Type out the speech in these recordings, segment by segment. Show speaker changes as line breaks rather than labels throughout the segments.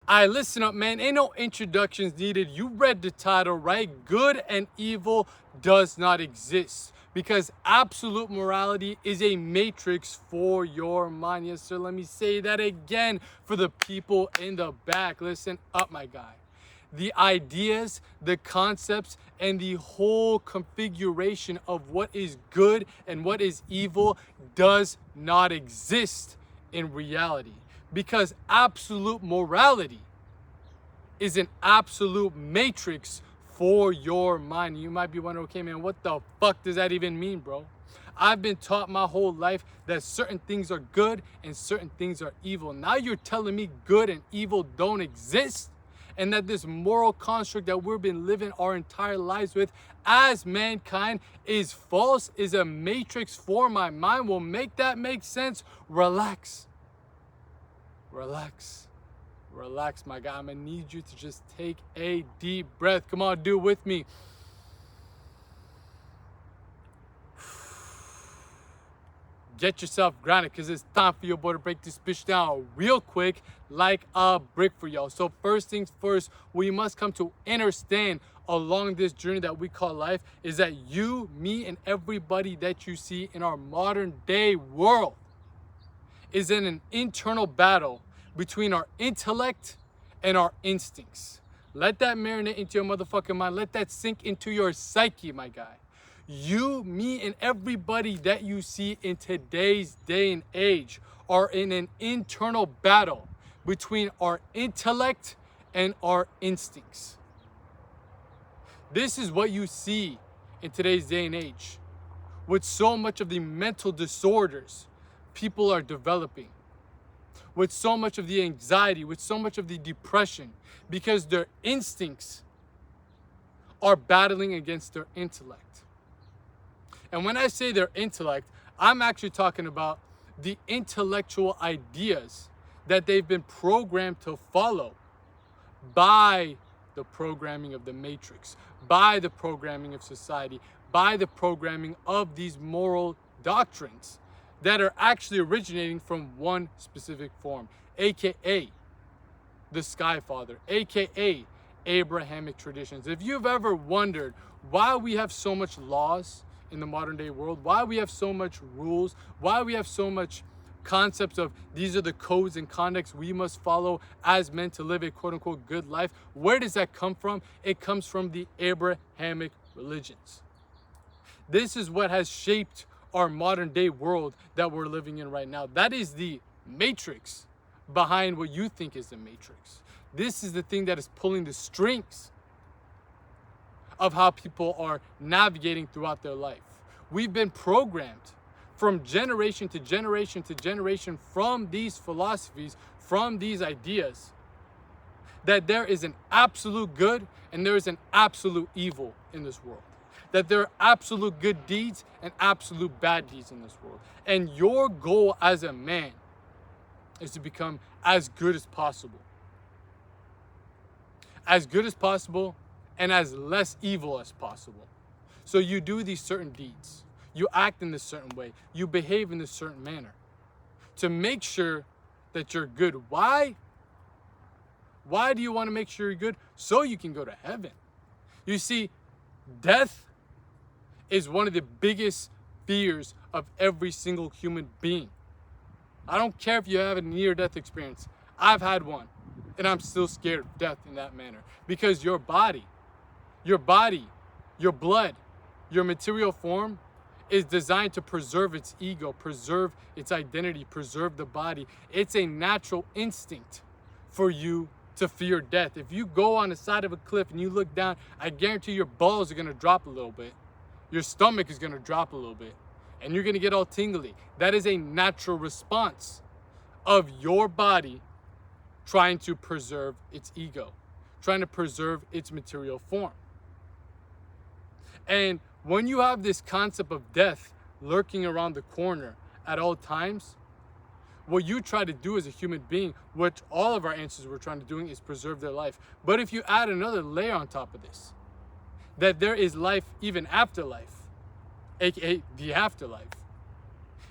Alright, listen up, man. Ain't no introductions needed. You read the title, right? Good and evil does not exist. Because absolute morality is a matrix for your mind. Yes, sir. Let me say that again for the people in the back. Listen up, my guy. The ideas, the concepts, and the whole configuration of what is good and what is evil does not exist in reality. Because absolute morality is an absolute matrix for your mind. You might be wondering, okay, man, what the fuck does that even mean, bro? I've been taught my whole life that certain things are good and certain things are evil. Now you're telling me good and evil don't exist? And that this moral construct that we've been living our entire lives with as mankind is false, is a matrix for my mind? Will make that make sense? Relax. Relax. Relax, my guy. I'm gonna need you to just take a deep breath. Come on, do it with me. Get yourself grounded, because it's time for your boy to break this bitch down real quick like a brick for y'all. So first things first, we must come to understand along this journey that we call life is that you, me, and everybody that you see in our modern day world is in an internal battle between our intellect and our instincts. Let that marinate into your motherfucking mind. Let that sink into your psyche, my guy. You, me, and everybody that you see in today's day and age are in an internal battle between our intellect and our instincts. This is what you see in today's day and age with so much of the mental disorders people are developing, with so much of the anxiety, with so much of the depression, because their instincts are battling against their intellect. And when I say their intellect, I'm actually talking about the intellectual ideas that they've been programmed to follow by the programming of the matrix, by the programming of society, by the programming of these moral doctrines that are actually originating from one specific form, aka the Sky Father, aka Abrahamic traditions. If you've ever wondered why we have so much laws in the modern day world, why we have so much rules, why we have so much concepts of these are the codes and conducts we must follow as men to live a quote unquote good life, where does that come from? It comes from the Abrahamic religions. This is what has shaped our modern day world that we're living in right now. That is the matrix behind what you think is the matrix. This is the thing that is pulling the strings of how people are navigating throughout their life. We've been programmed from generation to generation to generation from these philosophies, from these ideas, that there is an absolute good and there is an absolute evil in this world. That there are absolute good deeds and absolute bad deeds in this world. And your goal as a man is to become as good as possible. As good as possible and as less evil as possible. So you do these certain deeds. You act in this certain way. You behave in this certain manner to make sure that you're good. Why? Why do you want to make sure you're good? So you can go to heaven. You see, death is one of the biggest fears of every single human being. I don't care if you have a near-death experience. I've had one, and I'm still scared of death in that manner. Because your body, your blood, your material form is designed to preserve its ego, preserve its identity, preserve the body. It's a natural instinct for you to fear death. If you go on the side of a cliff and you look down, I guarantee your balls are gonna drop a little bit. Your stomach is gonna drop a little bit. And you're gonna get all tingly. That is a natural response of your body trying to preserve its ego, trying to preserve its material form. And when you have this concept of death lurking around the corner at all times, what you try to do as a human being, what all of our ancestors were trying to do, is preserve their life. But if you add another layer on top of this, that there is life even after life, aka the afterlife,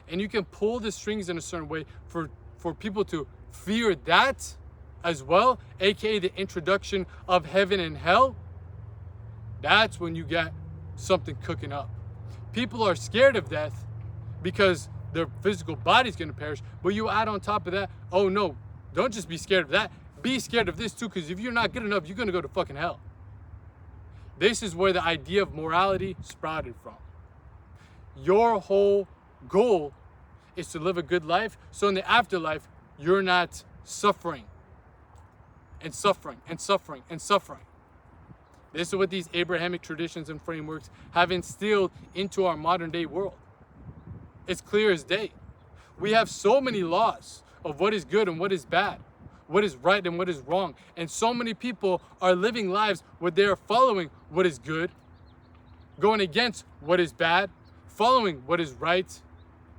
and you can pull the strings in a certain way for people to fear that, as well, aka the introduction of heaven and hell, that's when you get something cooking up. People are scared of death because their physical body's gonna perish, but you add on top of that, oh no, don't just be scared of that, be scared of this too, because if you're not good enough, you're gonna go to fucking hell. This is where the idea of morality sprouted from. Your whole goal is to live a good life, so in the afterlife, you're not suffering and suffering and suffering and suffering. This is what these Abrahamic traditions and frameworks have instilled into our modern day world. It's clear as day. We have so many laws of what is good and what is bad, what is right and what is wrong. And so many people are living lives where they are following what is good, going against what is bad, following what is right,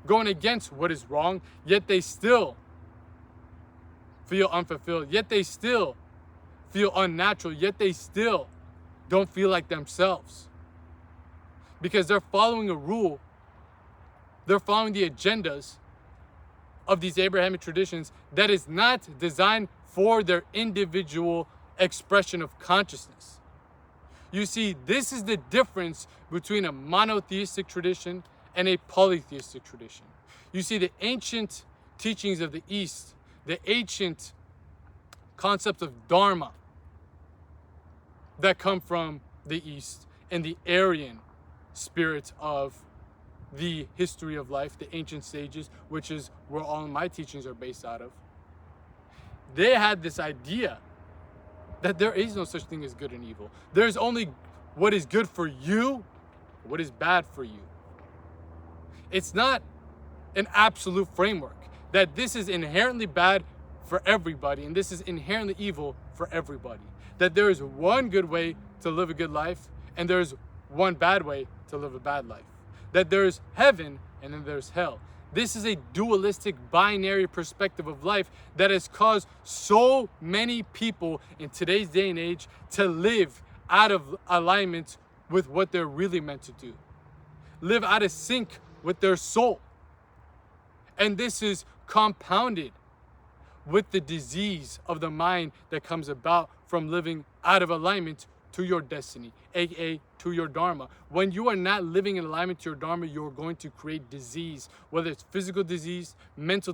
going against what is wrong, yet they still feel unfulfilled, yet they still feel unnatural, yet they still don't feel like themselves. Because they're following a rule, they're following the agendas of these Abrahamic traditions that is not designed for their individual expression of consciousness. You see, this is the difference between a monotheistic tradition and a polytheistic tradition. You see, the ancient teachings of the East, the ancient concept of Dharma that come from the East, and the Aryan spirit of the history of life, the ancient sages, which is where all of my teachings are based out of. They had this idea that there is no such thing as good and evil. There's only what is good for you, what is bad for you. It's not an absolute framework that this is inherently bad for everybody and this is inherently evil for everybody. That there is one good way to live a good life and there's one bad way to live a bad life. That there's heaven and then there's hell. This is a dualistic binary perspective of life that has caused so many people in today's day and age to live out of alignment with what they're really meant to do. Live out of sync with their soul. And this is compounded with the disease of the mind that comes about from living out of alignment to your destiny, aka to your dharma. When you are not living in alignment to your dharma, you're going to create disease, whether it's physical disease, mental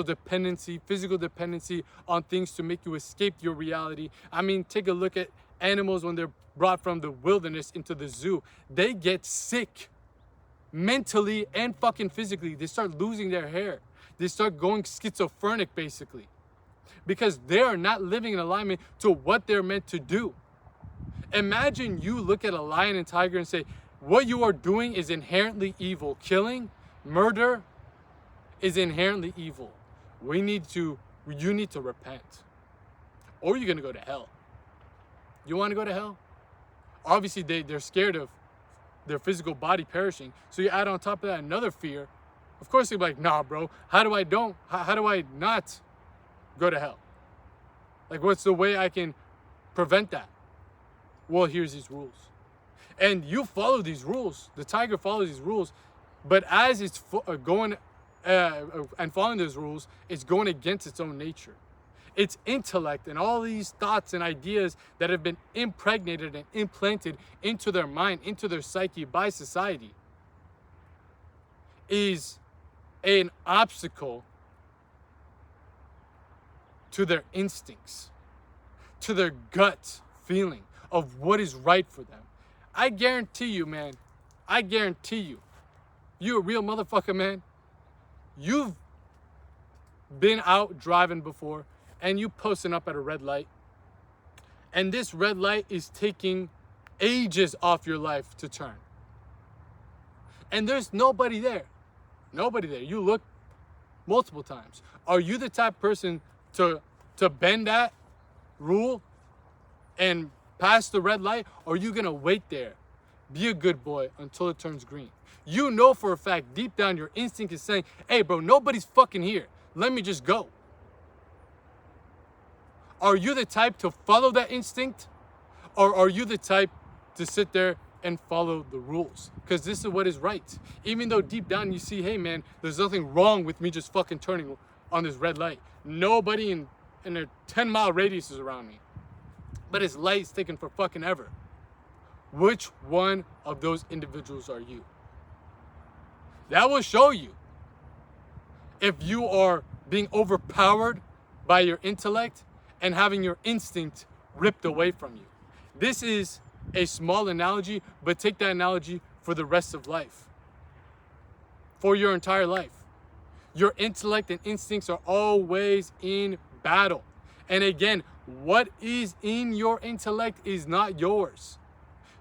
dependency, physical dependency on things to make you escape your reality. I mean, take a look at animals when they're brought from the wilderness into the zoo. They get sick mentally and fucking physically. They start losing their hair. They start going schizophrenic basically because they are not living in alignment to what they're meant to do. Imagine you look at a lion and tiger and say, what you are doing is inherently evil. Killing, murder is inherently evil. You need to repent or you're gonna go to hell. You wanna go to hell? Obviously they're scared of their physical body perishing. So you add on top of that another fear. Of course they're like, nah, bro, how do I not go to hell? Like, what's the way I can prevent that? Well, here's these rules. And you follow these rules. The tiger follows these rules. But as it's going and following those rules, it's going against its own nature. Its intellect and all these thoughts and ideas that have been impregnated and implanted into their mind, into their psyche by society, is an obstacle to their instincts, to their gut feeling of what is right for them. I guarantee you, man, you're a real motherfucker, man. You've been out driving before and you posting up at a red light, and this red light is taking ages off your life to turn. And there's nobody there. Nobody there. You look multiple times. Are you the type of person to bend that rule and pass the red light? Or are you gonna wait there, be a good boy until it turns green? You know for a fact, deep down, your instinct is saying, hey bro, nobody's fucking here. Let me just go. Are you the type to follow that instinct? Or are you the type to sit there and follow the rules? Because this is what is right. Even though deep down you see, hey man, there's nothing wrong with me just fucking turning on this red light. Nobody in and a 10-mile radius is around me, but his light's taken for fucking ever. Which one of those individuals are you? That will show you if you are being overpowered by your intellect and having your instinct ripped away from you. This is a small analogy, but take that analogy for the rest of life. For your entire life. Your intellect and instincts are always in battle. And again, what is in your intellect is not yours.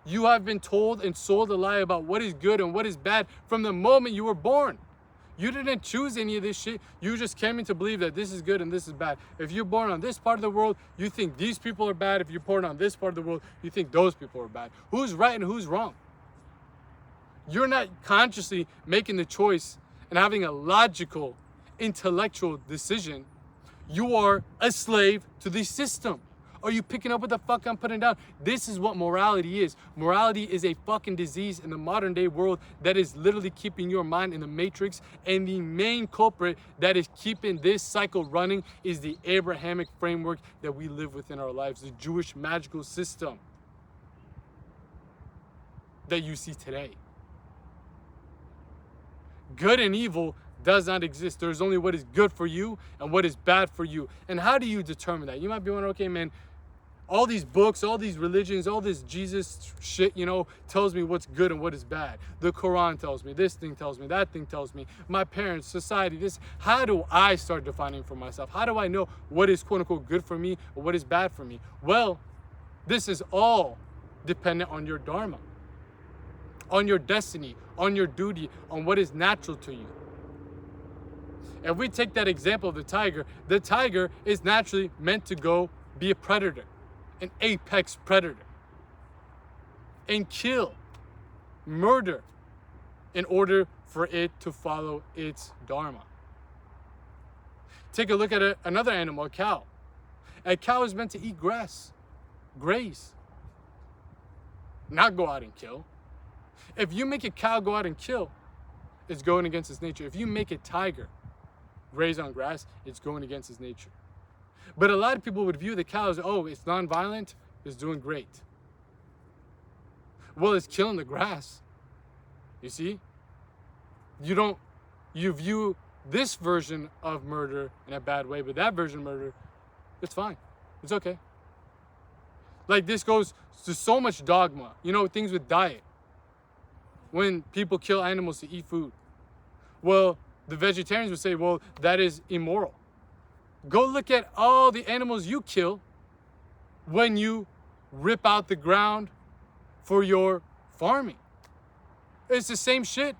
You have been told and sold a lie about what is good and what is bad from the moment you were born. You didn't choose any of this shit. You just came in to believe that this is good and this is bad. If you're born on this part of the world, you think these people are bad. If you're born on this part of the world, you think those people are bad. Who's right and who's wrong? You're not consciously making the choice and having a logical, intellectual decision. You are a slave to the system. Are you picking up what the fuck I'm putting down? This is what morality is. Morality is a fucking disease in the modern day world that is literally keeping your mind in the matrix. And the main culprit that is keeping this cycle running is the Abrahamic framework that we live within our lives, the Jewish magical system that you see today. Good and evil does not exist. There's only what is good for you and what is bad for you. And how do you determine that? You might be wondering, okay, man, all these books, all these religions, all this Jesus shit, tells me what's good and what is bad. The Quran tells me, this thing tells me, that thing tells me, my parents, society, this. How do I start defining for myself? How do I know what is quote unquote good for me or what is bad for me? Well, this is all dependent on your dharma, on your destiny, on your duty, on what is natural to you. If we take that example of the tiger is naturally meant to go be a predator, an apex predator, and kill, murder, in order for it to follow its dharma. Take a look at another animal, a cow. A cow is meant to eat grass, graze, not go out and kill. If you make a cow go out and kill, it's going against its nature. If you make a tiger graze on grass, it's going against its nature. But a lot of people would view the cow as, oh, it's non-violent, it's doing great. Well, it's killing the grass. You see? You view this version of murder in a bad way, but that version of murder, it's fine. It's okay. Like, this goes to so much dogma. Things with diet. When people kill animals to eat food. Well, the vegetarians would say, well, that is immoral. Go look at all the animals you kill when you rip out the ground for your farming. It's the same shit.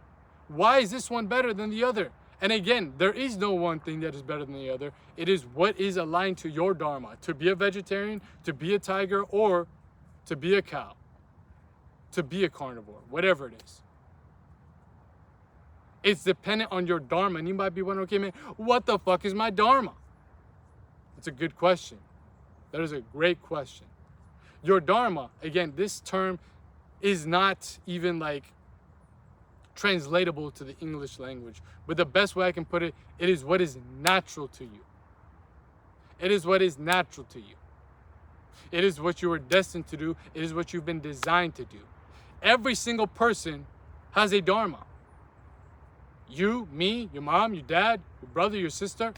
Why is this one better than the other? And again, there is no one thing that is better than the other. It is what is aligned to your dharma. To be a vegetarian, to be a tiger, or to be a cow. To be a carnivore, whatever it is. It's dependent on your dharma. And you might be wondering, okay, man, what the fuck is my dharma? It's a good question. That is a great question. Your dharma, again, this term is not even translatable to the English language. But the best way I can put it, it is what is natural to you. It is what is natural to you. It is what you were destined to do. It is what you've been designed to do. Every single person has a dharma. You, me, your mom, your dad, your brother, your sister,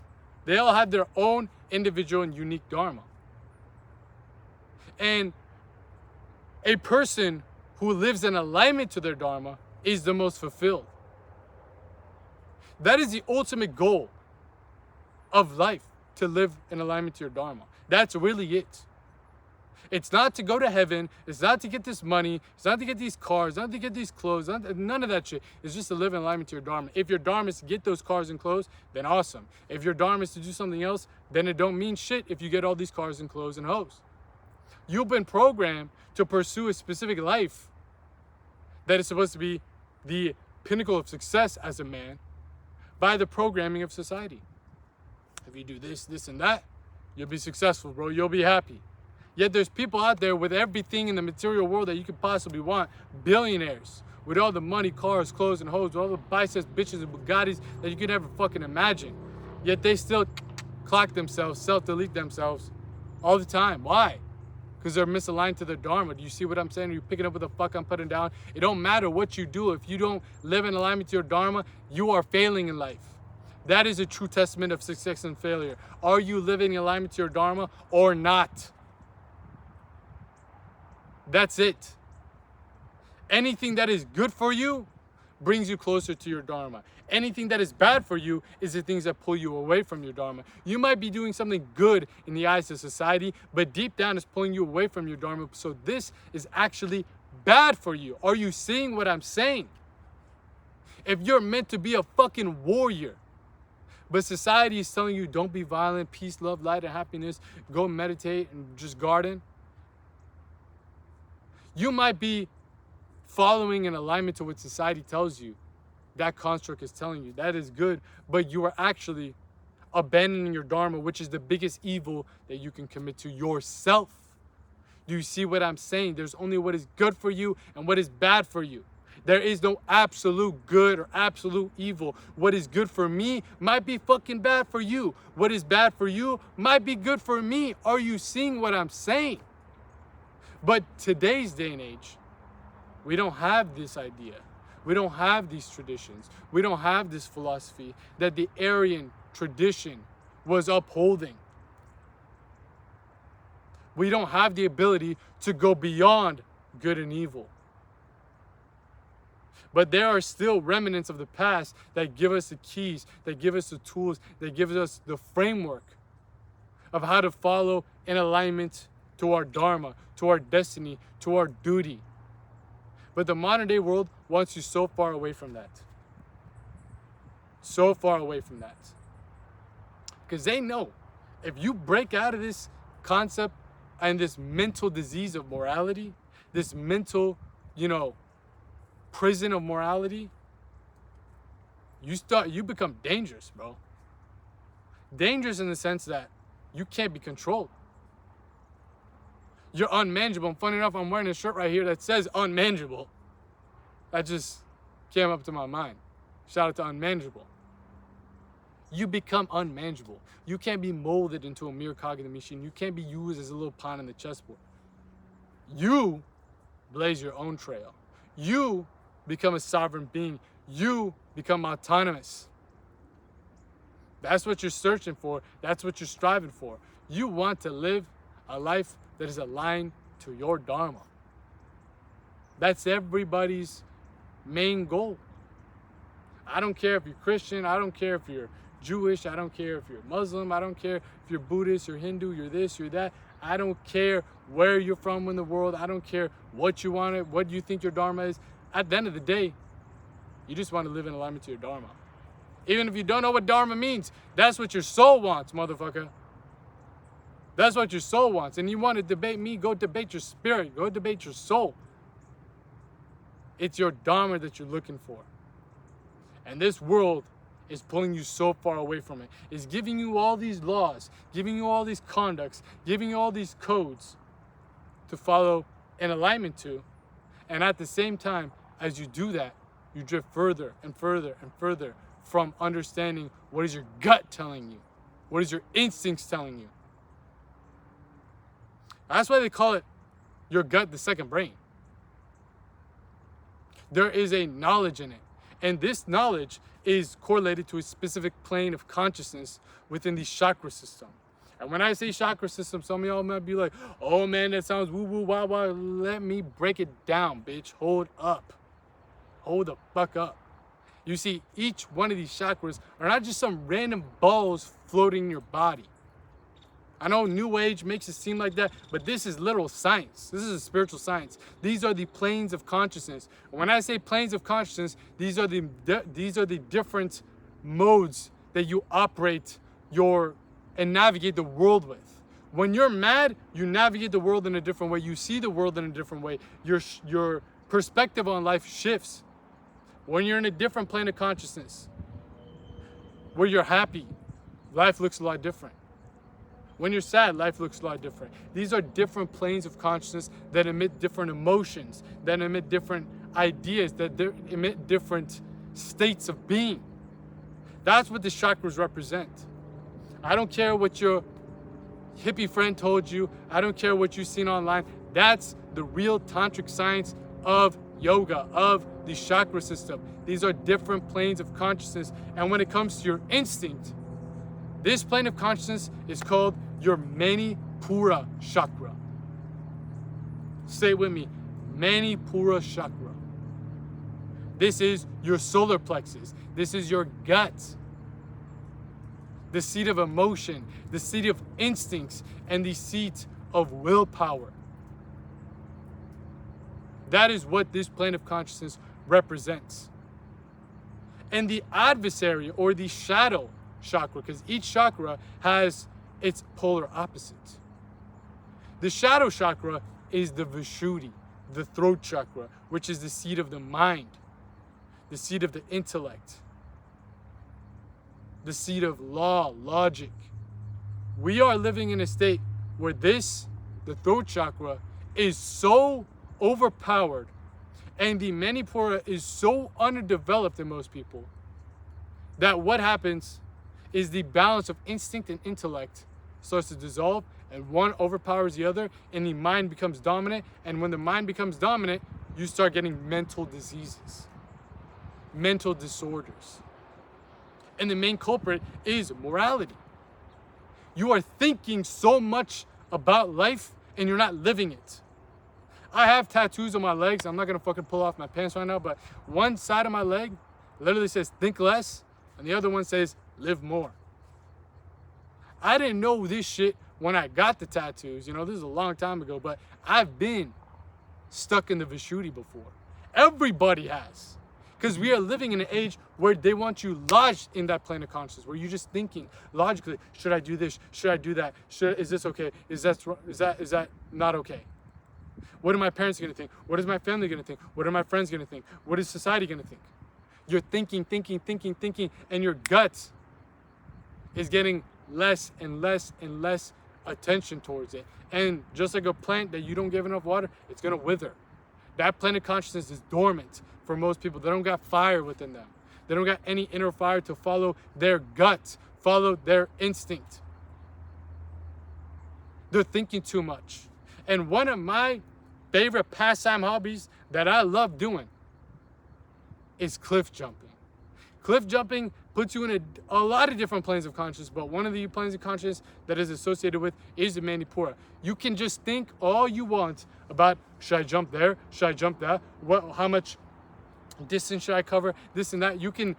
they all have their own individual and unique dharma. And a person who lives in alignment to their dharma is the most fulfilled. That is the ultimate goal of life, to live in alignment to your dharma. That's really it. It's not to go to heaven. It's not to get this money. It's not to get these cars. Not to get these clothes. None of that shit. It's just to live in alignment to your dharma. If your dharma is to get those cars and clothes, then awesome. If your dharma is to do something else, then it don't mean shit if you get all these cars and clothes and hoes. You've been programmed to pursue a specific life that is supposed to be the pinnacle of success as a man by the programming of society. If you do this, this, and that, you'll be successful, bro. You'll be happy. Yet there's people out there with everything in the material world that you could possibly want. Billionaires with all the money, cars, clothes, and hoes, with all the biceps, bitches, and Bugattis that you could never fucking imagine. Yet they still clock themselves, self-delete themselves all the time. Why? Because they're misaligned to their dharma. Do you see what I'm saying? Are you picking up what the fuck I'm putting down? It don't matter what you do. If you don't live in alignment to your dharma, you are failing in life. That is a true testament of success and failure. Are you living in alignment to your dharma or not? That's it. Anything that is good for you brings you closer to your dharma. Anything that is bad for you is the things that pull you away from your dharma. You might be doing something good in the eyes of society, but deep down it's pulling you away from your dharma. So this is actually bad for you. Are you seeing what I'm saying? If you're meant to be a fucking warrior, but society is telling you don't be violent, peace, love, light, and happiness, go meditate and just garden, you might be following in alignment to what society tells you. That construct is telling you that is good, but you are actually abandoning your dharma, which is the biggest evil that you can commit to yourself. Do you see what I'm saying? There's only what is good for you and what is bad for you. There is no absolute good or absolute evil. What is good for me might be fucking bad for you. What is bad for you might be good for me. Are you seeing what I'm saying? But today's day and age, we don't have this idea. We don't have these traditions. We don't have this philosophy that the Aryan tradition was upholding. We don't have the ability to go beyond good and evil. But there are still remnants of the past that give us the keys, that give us the tools, that give us the framework of how to follow in alignment to our dharma, to our destiny, to our duty. But the modern day world wants you so far away from that. So far away from that. Because they know if you break out of this concept and this mental disease of morality, this mental, prison of morality, you become dangerous, bro. Dangerous in the sense that you can't be controlled. You're unmanageable. And funny enough, I'm wearing a shirt right here that says unmanageable. That just came up to my mind. Shout out to unmanageable. You become unmanageable. You can't be molded into a mere cog in the machine. You can't be used as a little pawn in the chessboard. You blaze your own trail. You become a sovereign being. You become autonomous. That's what you're searching for. That's what you're striving for. You want to live a life that is aligned to your dharma. That's everybody's main goal. I don't care if you're Christian. I don't care if you're Jewish. I don't care if you're Muslim. I don't care if you're Buddhist, you're Hindu, you're this, you're that. I don't care where you're from in the world. I don't care what you want, what you think your dharma is. At the end of the day, you just want to live in alignment to your dharma. Even if you don't know what dharma means, that's what your soul wants, motherfucker. That's what your soul wants. And you want to debate me, go debate your spirit. Go debate your soul. It's your dharma that you're looking for. And this world is pulling you so far away from it. It's giving you all these laws, giving you all these conducts, giving you all these codes to follow in alignment to. And at the same time, as you do that, you drift further and further and further from understanding what is your gut telling you, what is your instincts telling you. That's why they call it your gut the second brain. There is a knowledge in it. And this knowledge is correlated to a specific plane of consciousness within the chakra system. And when I say chakra system, some of y'all might be like, oh man, that sounds woo-woo, wah-wah. Let me break it down, bitch. Hold up. Hold the fuck up. You see, each one of these chakras are not just some random balls floating in your body. I know New Age makes it seem like that, but this is literal science. This is a spiritual science. These are the planes of consciousness. When I say planes of consciousness, these are the different modes that you operate and navigate the world with. When you're mad, you navigate the world in a different way. You see the world in a different way. Your perspective on life shifts. When you're in a different plane of consciousness, where you're happy, life looks a lot different. When you're sad, life looks a lot different. These are different planes of consciousness that emit different emotions, that emit different ideas, that emit different states of being. That's what the chakras represent. I don't care what your hippie friend told you. I don't care what you've seen online. That's the real tantric science of yoga, of the chakra system. These are different planes of consciousness. And when it comes to your instinct, this plane of consciousness is called your Manipura chakra. Say it with me, Manipura chakra. This is your solar plexus. This is your gut. The seat of emotion, the seat of instincts, and the seat of willpower. That is what this plane of consciousness represents. And the adversary, or the shadow chakra, because each chakra has its polar opposite. The shadow chakra is the Vishuddhi, the throat chakra, which is the seat of the mind, the seat of the intellect, the seat of law, logic. We are living in a state where this, the throat chakra, is so overpowered and the Manipura is so underdeveloped in most people that what happens is the balance of instinct and intellect starts to dissolve, and one overpowers the other, and the mind becomes dominant. And when the mind becomes dominant, you start getting mental diseases, mental disorders. And the main culprit is morality. You are thinking so much about life and you're not living it. I have tattoos on my legs. I'm not gonna fucking pull off my pants right now, but one side of my leg literally says think less, and the other one says live more. I didn't know this shit when I got the tattoos. You know, this is a long time ago, but I've been stuck in the Vishuddhi before. Everybody has. Because we are living in an age where they want you lodged in that plane of consciousness, where you're just thinking logically, should I do this? Should I do that? Is this okay? Is that not okay? What are my parents gonna think? What is my family gonna think? What are my friends gonna think? What is society gonna think? You're thinking, and your gut is getting less and less and less attention towards it. And just like a plant that you don't give enough water, it's gonna wither. That plane of consciousness is dormant for most people. They don't got fire within them. They don't got any inner fire to follow their gut, follow their instinct. They're thinking too much. And one of my favorite pastime hobbies that I love doing is cliff jumping. Cliff jumping puts you in a lot of different planes of consciousness, but one of the planes of consciousness that is associated with is the Manipura. You can just think all you want about, should I jump there? Should I jump that? How much distance should I cover? This and that. You can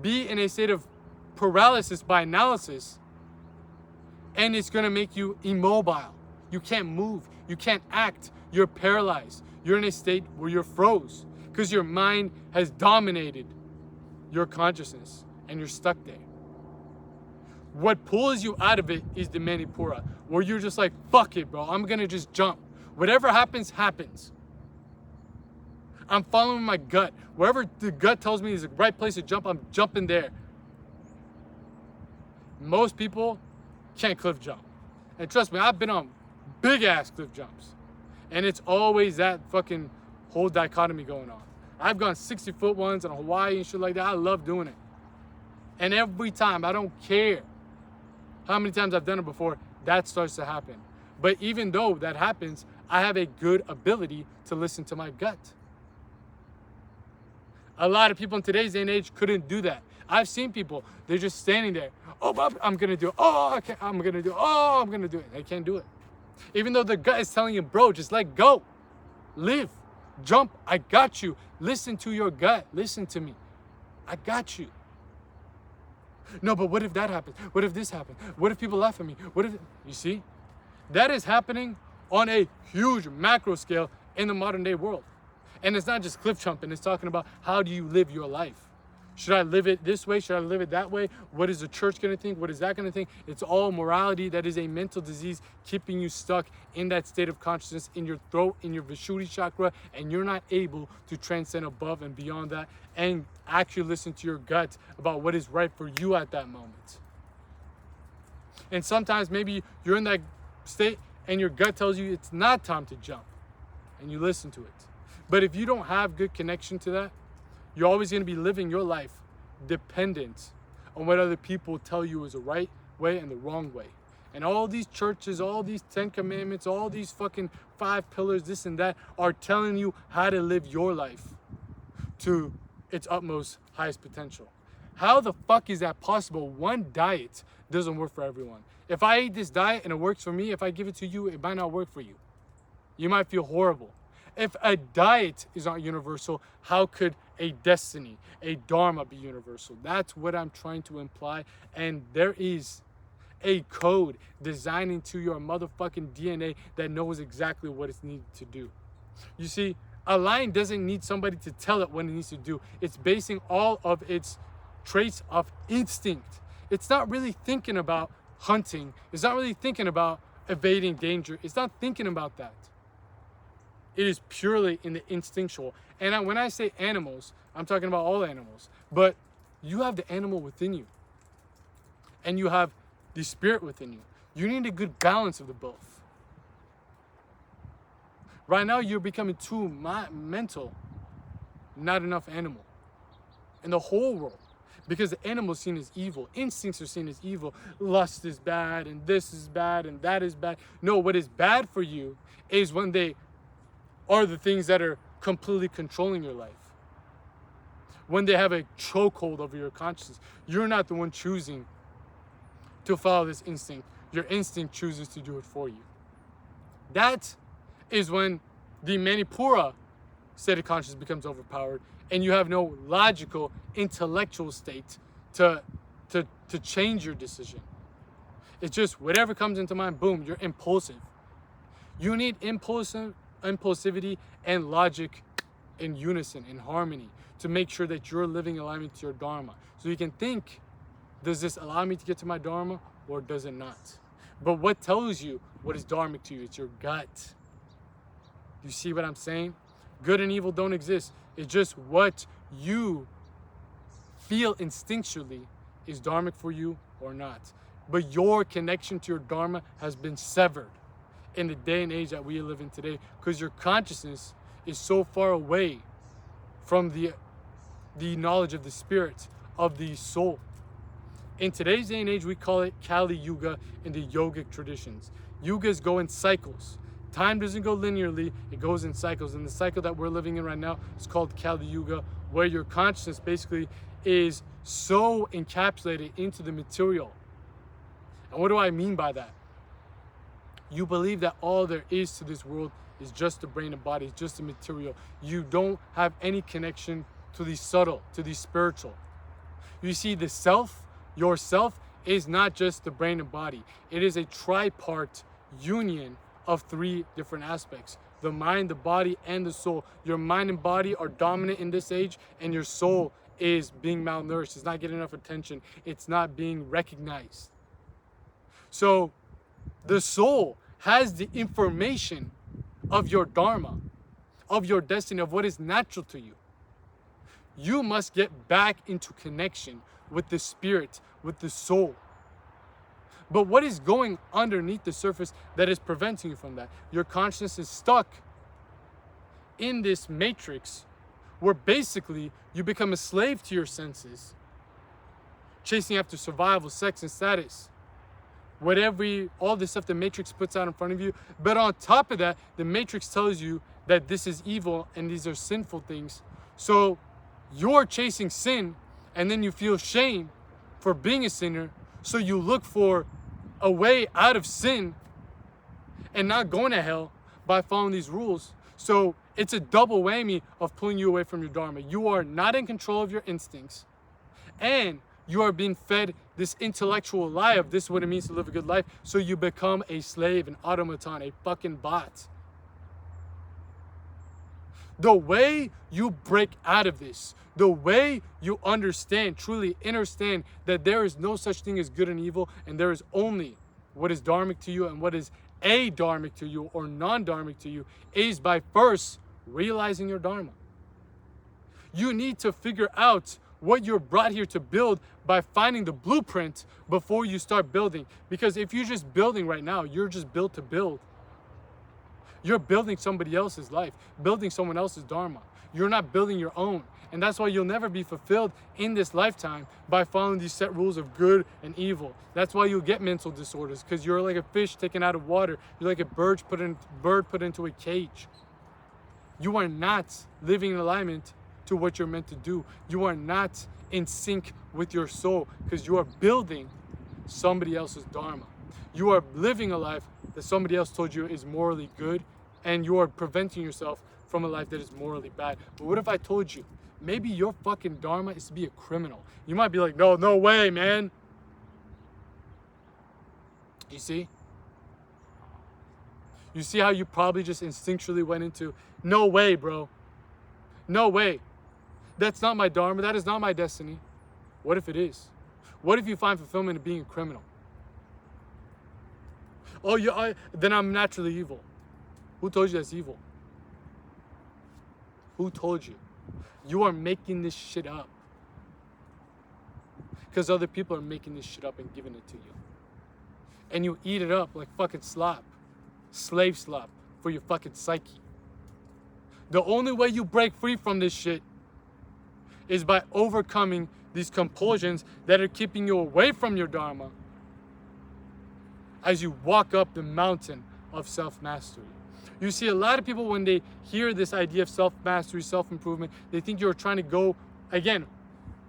be in a state of paralysis by analysis, and it's gonna make you immobile. You can't move, you can't act, you're paralyzed. You're in a state where you're froze because your mind has dominated your consciousness and you're stuck there. What pulls you out of it is the Manipura, where you're just like, fuck it, bro, I'm gonna just jump. Whatever happens, happens. I'm following my gut. Wherever the gut tells me is the right place to jump, I'm jumping there. Most people can't cliff jump. And trust me, I've been on big ass cliff jumps. And it's always that fucking whole dichotomy going on. I've gone 60-foot ones in Hawaii and shit like that. I love doing it. And every time, I don't care how many times I've done it before, that starts to happen. But even though that happens, I have a good ability to listen to my gut. A lot of people in today's day and age couldn't do that. I've seen people, they're just standing there. Oh, I'm gonna do it. Oh, okay, I'm gonna do it. Oh, I'm gonna do it. They can't do it. Even though the gut is telling you, bro, just let go. Live. Jump. I got you. Listen to your gut. Listen to me. I got you. No, but what if that happens? What if this happens? What if people laugh at me? What if, you see? That is happening on a huge macro scale in the modern day world. And it's not just cliff jumping. It's talking about, how do you live your life? Should I live it this way? Should I live it that way? What is the church going to think? What is that going to think? It's all morality. That is a mental disease keeping you stuck in that state of consciousness, in your throat, in your Vishuddhi chakra, and you're not able to transcend above and beyond that and actually listen to your gut about what is right for you at that moment. And sometimes maybe you're in that state and your gut tells you it's not time to jump, and you listen to it. But if you don't have good connection to that, you're always going to be living your life dependent on what other people tell you is the right way and the wrong way. And all these churches, all these 10 commandments, all these fucking 5 pillars, this and that, are telling you how to live your life to its utmost highest potential. How the fuck is that possible? One diet doesn't work for everyone. If I eat this diet and it works for me, if I give it to you, it might not work for you. You might feel horrible. If a diet is not universal, how could a destiny, a dharma be universal? That's what I'm trying to imply. And there is a code designed into your motherfucking DNA that knows exactly what it's needed to do. You see, a lion doesn't need somebody to tell it what it needs to do. It's basing all of its traits of instinct. It's not really thinking about hunting. It's not really thinking about evading danger. It's not thinking about that. It is purely in the instinctual. And when I say animals, I'm talking about all animals. But you have the animal within you. And you have the spirit within you. You need a good balance of the both. Right now, you're becoming too mental, not enough animal. In the whole world. Because the animal is seen as evil. Instincts are seen as evil. Lust is bad, and this is bad, and that is bad. No, what is bad for you is when they are the things that are completely controlling your life. When they have a chokehold over your consciousness. You're not the one choosing to follow this instinct. Your instinct chooses to do it for you. That is when the Manipura state of consciousness becomes overpowered and you have no logical, intellectual state to change your decision. It's just whatever comes into mind, boom, you're impulsive. You need impulsivity and logic in unison, in harmony, to make sure that you're living in alignment to your dharma. So you can think, does this allow me to get to my dharma or does it not? But what tells you what is dharmic to you? It's your gut. You see what I'm saying? Good and evil don't exist. It's just what you feel instinctually is dharmic for you or not. But your connection to your dharma has been severed in the day and age that we live in today because your consciousness is so far away from the knowledge of the spirit, of the soul. In today's day and age, we call it Kali Yuga in the yogic traditions. Yugas go in cycles. Time doesn't go linearly, it goes in cycles. And the cycle that we're living in right now is called Kali Yuga, where your consciousness basically is so encapsulated into the material. And what do I mean by that? You believe that all there is to this world is just the brain and body, it's just the material. You don't have any connection to the subtle, to the spiritual. You see, the self, yourself, is not just the brain and body. It is a tripart union of 3 different aspects: the mind, the body, and the soul. Your mind and body are dominant in this age, and your soul is being malnourished. It's not getting enough attention. It's not being recognized. So the soul has the information of your dharma, of your destiny, of what is natural to you. You must get back into connection with the spirit, with the soul. But what is going underneath the surface that is preventing you from that? Your consciousness is stuck in this matrix where basically you become a slave to your senses, chasing after survival, sex, and status. All the stuff the matrix puts out in front of you. But on top of that, the matrix tells you that this is evil and these are sinful things. So you're chasing sin and then you feel shame for being a sinner. So you look for a way out of sin and not going to hell by following these rules. So it's a double whammy of pulling you away from your dharma. You are not in control of your instincts, and you are being fed this intellectual lie of this is what it means to live a good life. So you become a slave, an automaton, a fucking bot. The way you break out of this, the way you understand, truly understand that there is no such thing as good and evil, and there is only what is dharmic to you and what is adharmic to you or non-dharmic to you, is by first realizing your dharma. You need to figure out what you're brought here to build by finding the blueprint before you start building. Because if you're just building right now, you're just built to build. You're building somebody else's life, building someone else's dharma. You're not building your own. And that's why you'll never be fulfilled in this lifetime by following these set rules of good and evil. That's why you'll get mental disorders, because you're like a fish taken out of water. You're like a bird put into a cage. You are not living in alignment to what you're meant to do. You are not in sync with your soul, because you are building somebody else's dharma. You are living a life that somebody else told you is morally good, and you are preventing yourself from a life that is morally bad. But what if I told you, maybe your fucking dharma is to be a criminal? You might be like, no way, man. You see? You see how you probably just instinctually went into, no way, bro. No way. That's not my dharma. That is not my destiny. What if it is? What if you find fulfillment in being a criminal? Oh, yeah, then I'm naturally evil. Who told you that's evil? Who told you? You are making this shit up. Because other people are making this shit up and giving it to you. And you eat it up like fucking slop. Slave slop for your fucking psyche. The only way you break free from this shit is by overcoming these compulsions that are keeping you away from your dharma as you walk up the mountain of self-mastery. You see, a lot of people, when they hear this idea of self-mastery, self-improvement, they think you're trying to go, again,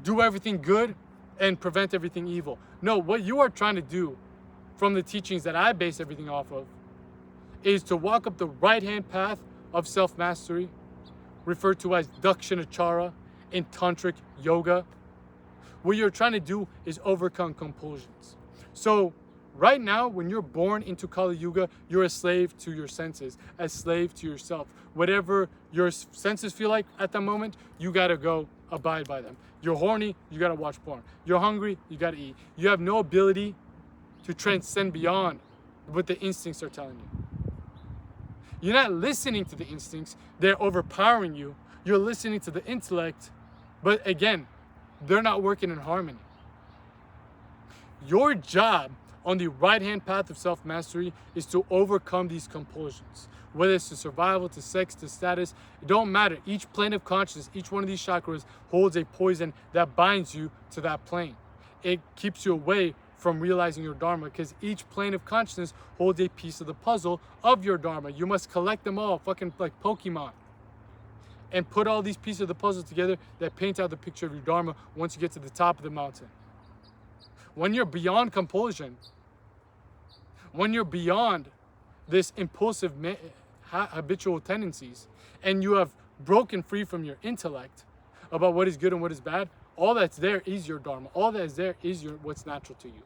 do everything good and prevent everything evil. No, what you are trying to do from the teachings that I base everything off of is to walk up the right-hand path of self-mastery, referred to as Dakshinachara in Tantric Yoga. What you're trying to do is overcome compulsions. So, right now, when you're born into Kali Yuga, you're a slave to your senses, a slave to yourself. Whatever your senses feel like at the moment, you gotta go abide by them. You're horny, you gotta watch porn. You're hungry, you gotta eat. You have no ability to transcend beyond what the instincts are telling you. You're not listening to the instincts, they're overpowering you. You're listening to the intellect, but again, they're not working in harmony. Your job on the right-hand path of self-mastery is to overcome these compulsions. Whether it's to survival, to sex, to status, it don't matter. Each plane of consciousness, each one of these chakras holds a poison that binds you to that plane. It keeps you away from realizing your dharma, because each plane of consciousness holds a piece of the puzzle of your dharma. You must collect them all, fucking like Pokemon, and put all these pieces of the puzzle together that paint out the picture of your dharma once you get to the top of the mountain. When you're beyond compulsion, when you're beyond this impulsive habitual tendencies, and you have broken free from your intellect about what is good and what is bad, all that's there is your dharma. All that is there is what's natural to you.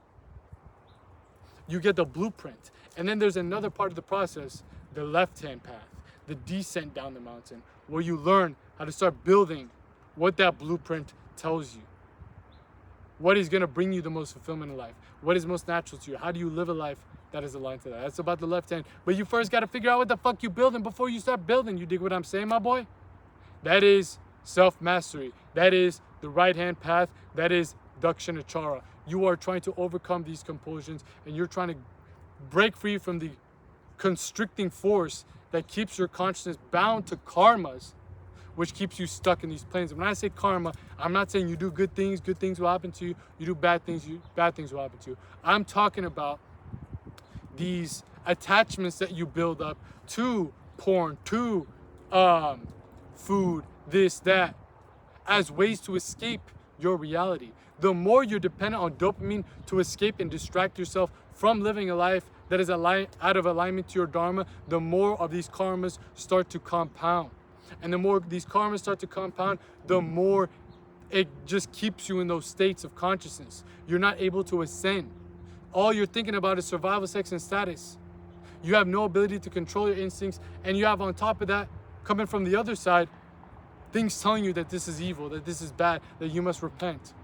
You get the blueprint. And then there's another part of the process, the left-hand path, the descent down the mountain, where you learn how to start building what that blueprint tells you. What is going to bring you the most fulfillment in life? What is most natural to you? How do you live a life that is aligned to that? That's about the left hand. But you first got to figure out what the fuck you building before you start building. You dig what I'm saying, my boy? That is self-mastery. That is the right-hand path. That is Dakshinachara. You are trying to overcome these compulsions, and you're trying to break free from the constricting force that keeps your consciousness bound to karmas, which keeps you stuck in these planes. When I say karma, I'm not saying you do good things will happen to you. You do bad things will happen to you. I'm talking about these attachments that you build up to porn, to food, this, that, as ways to escape your reality. The more you're dependent on dopamine to escape and distract yourself from living a life that is out of alignment to your dharma, the more of these karmas start to compound. And the more these karmas start to compound, the more it just keeps you in those states of consciousness. You're not able to ascend. All you're thinking about is survival, sex, and status. You have no ability to control your instincts, and you have on top of that, coming from the other side, things telling you that this is evil, that this is bad, that you must repent.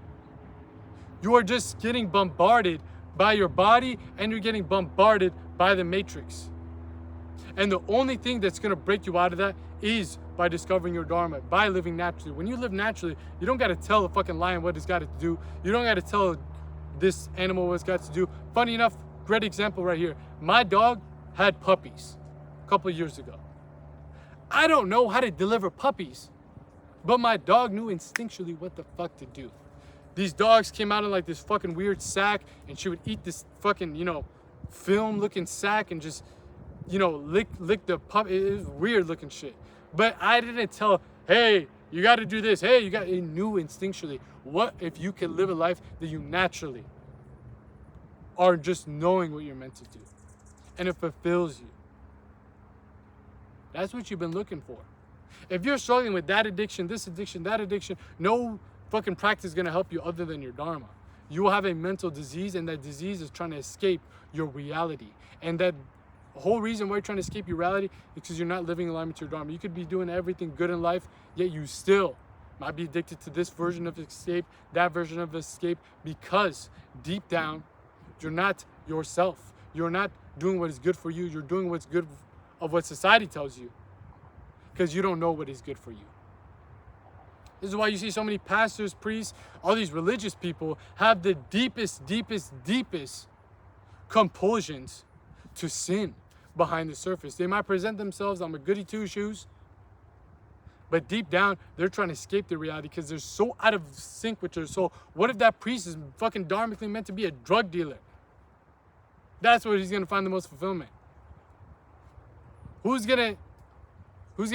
You are just getting bombarded by your body, and you're getting bombarded by the matrix. And the only thing that's going to break you out of that is by discovering your dharma, by living naturally. When you live naturally, you don't got to tell the fucking lion what it's got to do. You don't got to tell this animal what it's got to do. Funny enough, great example right here. My dog had puppies a couple of years ago. I don't know how to deliver puppies. But my dog knew instinctually what the fuck to do. These dogs came out in like this fucking weird sack, and she would eat this fucking, film looking sack and just, lick the pup. It was weird looking shit. But I didn't tell, hey, you got to do this. Hey, it knew instinctually. What if you can live a life that you naturally are just knowing what you're meant to do, and it fulfills you? That's what you've been looking for. If you're struggling with that addiction, this addiction, that addiction, no fucking practice is going to help you other than your dharma. You will have a mental disease, and that disease is trying to escape your reality. And that whole reason why you're trying to escape your reality is because you're not living in alignment to your dharma. You could be doing everything good in life, yet you still might be addicted to this version of escape, that version of escape, because deep down, you're not yourself. You're not doing what is good for you. You're doing what's good of what society tells you, because you don't know what is good for you. This is why you see so many pastors, priests, all these religious people have the deepest compulsions to sin behind the surface. They might present themselves, I'm a goody two-shoes, but deep down, they're trying to escape the reality because they're so out of sync with their soul. What if that priest is fucking dharmically meant to be a drug dealer? That's where he's gonna find the most fulfillment. Who's gonna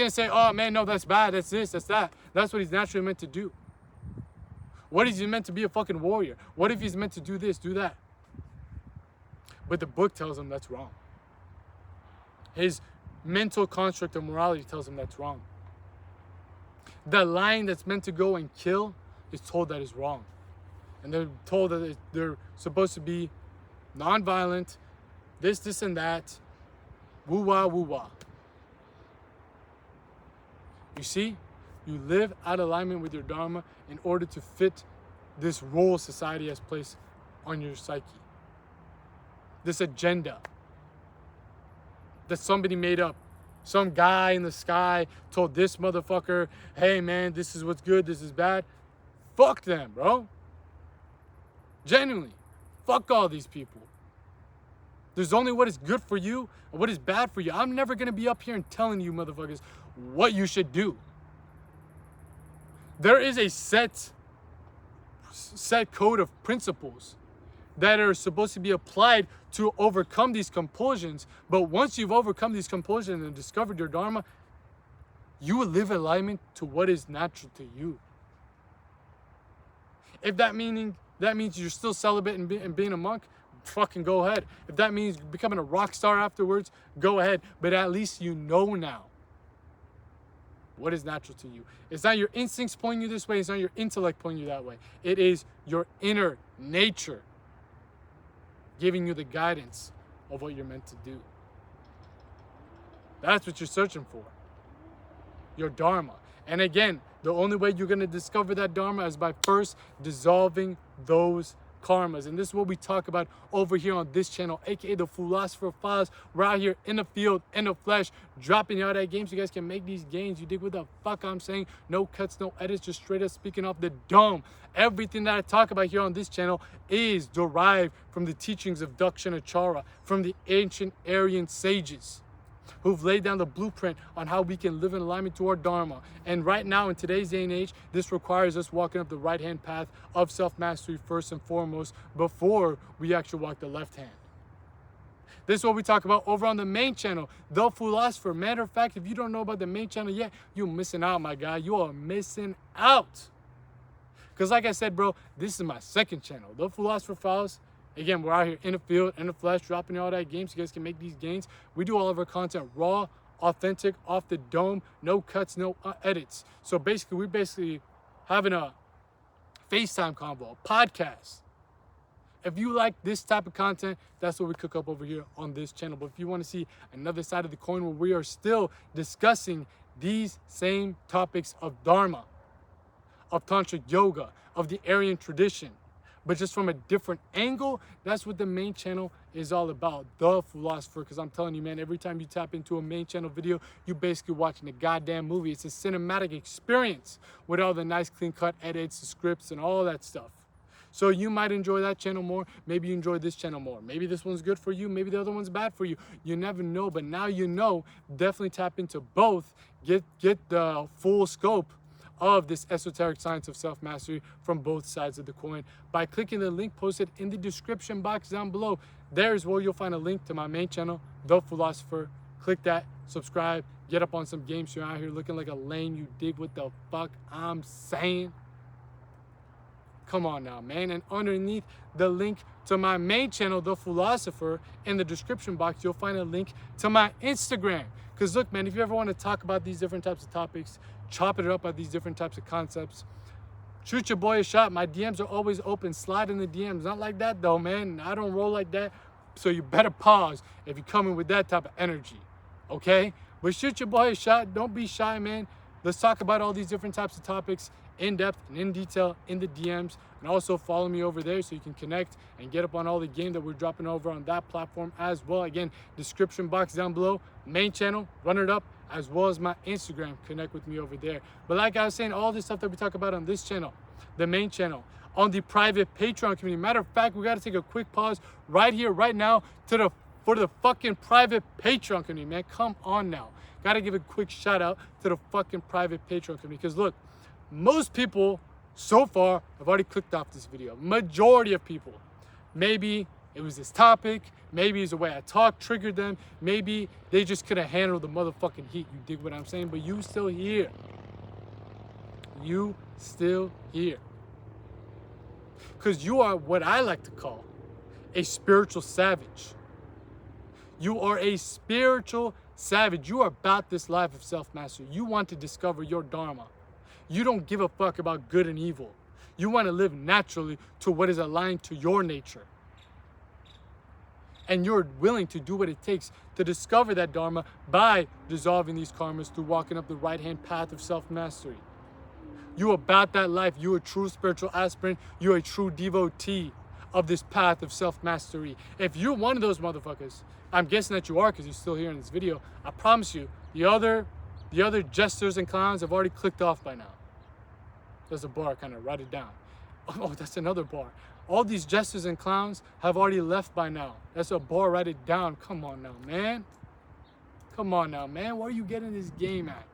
say, oh man, no, that's bad, that's this, that's that? That's what he's naturally meant to do. What if he's meant to be a fucking warrior? What if he's meant to do this, do that? But the book tells him that's wrong. His mental construct of morality tells him that's wrong. The lion that's meant to go and kill is told that is wrong. And they're told that they're supposed to be non-violent, this and that, woo-wah, woo-wah. You see, you live out of alignment with your dharma in order to fit this role society has placed on your psyche. This agenda that somebody made up. Some guy in the sky told this motherfucker, hey man, this is what's good, this is bad. Fuck them, bro. Genuinely. Fuck all these people. There's only what is good for you and what is bad for you. I'm never going to be up here and telling you motherfuckers what you should do. There is a set code of principles that are supposed to be applied to overcome these compulsions. But once you've overcome these compulsions and discovered your dharma, you will live in alignment to what is natural to you. If that means you're still celibate and being a monk, fucking go ahead. If that means becoming a rock star afterwards, go ahead. But at least you know now what is natural to you. It's not your instincts pulling you this way. It's not your intellect pulling you that way. It is your inner nature giving you the guidance of what you're meant to do. That's what you're searching for. Your dharma. And again, the only way you're going to discover that dharma is by first dissolving those karmas. And this is what we talk about over here on this channel, aka the Philosopher Files. We're out here in the field, in the flesh, dropping out at games. You guys can make these gains. You dig what the fuck I'm saying? No cuts, no edits, just straight up speaking off the dome. Everything that I talk about here on this channel is derived from the teachings of Dakshinacharya, from the ancient Aryan sages who've laid down the blueprint on how we can live in alignment to our dharma. And right now, in today's day and age, this requires us walking up the right-hand path of self-mastery first and foremost before we actually walk the left hand. This is what we talk about over on the main channel, The Philosopher. Matter of fact, if you don't know about the main channel yet, you're missing out, my guy. You are missing out. Because like I said, bro, this is my second channel, The Philosopher Files. Again, we're out here in the field, in the flesh, dropping all that games. You guys can make these gains. We do all of our content raw, authentic, off the dome, no cuts, no edits. So basically, we're having a FaceTime convo, a podcast. If you like this type of content, that's what we cook up over here on this channel. But if you want to see another side of the coin where we are still discussing these same topics of Dharma, of Tantric Yoga, of the Aryan tradition, but just from a different angle, that's what the main channel is all about, The Philosopher. Because I'm telling you, man, every time you tap into a main channel video, you're basically watching a goddamn movie. It's a cinematic experience with all the nice clean-cut edits, the scripts, and all that stuff. So you might enjoy that channel more. Maybe you enjoy this channel more. Maybe this one's good for you. Maybe the other one's bad for you. You never know, but now you know. Definitely tap into both. Get the full scope of this esoteric science of self-mastery from both sides of the coin by clicking the link posted in the description box down below. There is where you'll find a link to my main channel, The Philosopher. Click that, subscribe, get up on some games. You're out here looking like a lame. You dig what the fuck I'm saying? Come on now, man. And underneath the link to my main channel, The Philosopher, in the description box, you'll find a link to my Instagram. Because look, man, if you ever want to talk about these different types of topics, chop it up at these different types of concepts, shoot your boy a shot. My DMs are always open. Slide in the DMs. Not like that, though, man. I don't roll like that. So you better pause if you're coming with that type of energy, okay? But shoot your boy a shot. Don't be shy, man. Let's talk about all these different types of topics in depth and in detail in the DMs. And also follow me over there so you can connect and get up on all the game that we're dropping over on that platform as well. Again, description box down below, main channel, Run It Up, as well as my Instagram. Connect with me over there. But like I was saying, all this stuff that we talk about on this channel, the main channel, on the private Patreon community. Matter of fact, we got to take a quick pause right here, right now, for the fucking private Patreon community, man. Come on now. Got to give a quick shout out to the fucking private Patreon community. Because look, most people so far have already clicked off this video. Majority of people. Maybe it was this topic. Maybe it's the way I talk triggered them. Maybe they just couldn't handle the motherfucking heat. You dig what I'm saying? But you still here. You still here. Because you are what I like to call a spiritual savage. You are a spiritual savage. You are about this life of self-mastery. You want to discover your dharma. You don't give a fuck about good and evil. You want to live naturally to what is aligned to your nature. And you're willing to do what it takes to discover that dharma by dissolving these karmas through walking up the right-hand path of self-mastery. You about that life. You're a true spiritual aspirant. You're a true devotee of this path of self-mastery. If you're one of those motherfuckers, I'm guessing that you are because you're still here in this video. I promise you, the other jesters and clowns have already clicked off by now. There's a bar, kind of write it down. Oh, that's another bar. All these jesters and clowns have already left by now. That's a bar, write it down. Come on now, man. Come on now, man. Where are you getting this game at?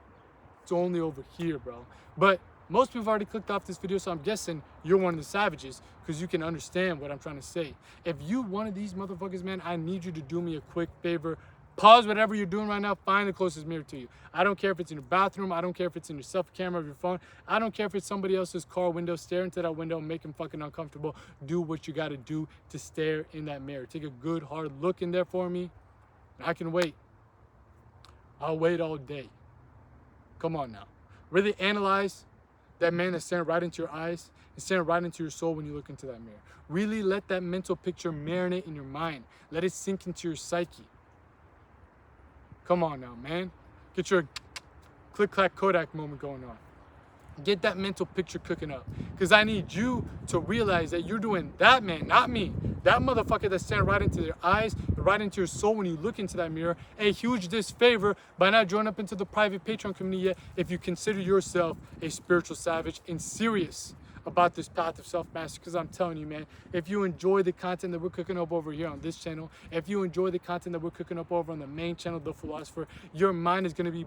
It's only over here, bro. But most people have already clicked off this video, so I'm guessing you're one of the savages because you can understand what I'm trying to say. If you one of these motherfuckers, man, I need you to do me a quick favor. Pause whatever you're doing right now. Find the closest mirror to you. I don't care if it's in your bathroom. I don't care if it's in your selfie camera of your phone. I don't care if it's somebody else's car window. Stare into that window and make them fucking uncomfortable. Do what you got to do to stare in that mirror. Take a good, hard look in there for me. I can wait. I'll wait all day. Come on now. Really analyze that man that's staring right into your eyes and staring right into your soul when you look into that mirror. Really let that mental picture marinate in your mind. Let it sink into your psyche. Come on now, man. Get your click-clack Kodak moment going on. Get that mental picture cooking up. Because I need you to realize that you're doing that man, not me. That motherfucker that's staring right into their eyes, right into your soul when you look into that mirror, a huge disfavor by not joining up into the private Patreon community yet if you consider yourself a spiritual savage and serious about this path of self-mastery. Because I'm telling you, man, if you enjoy the content that we're cooking up over here on this channel, if you enjoy the content that we're cooking up over on the main channel, The Philosopher, your mind is going to be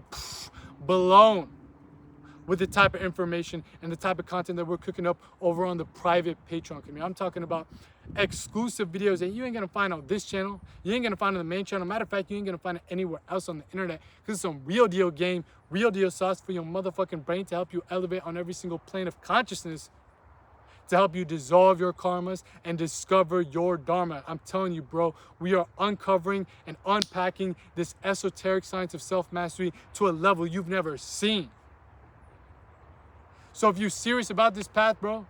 blown with the type of information and the type of content that we're cooking up over on the private Patreon community. I'm talking about exclusive videos that you ain't gonna find on this channel. You ain't gonna find on the main channel. Matter of fact, you ain't gonna find it anywhere else on the internet because it's some real deal game, real deal sauce for your motherfucking brain to help you elevate on every single plane of consciousness, to help you dissolve your karmas and discover your dharma. I'm telling you, bro, we are uncovering and unpacking this esoteric science of self-mastery to a level you've never seen. So if you're serious about this path, bro,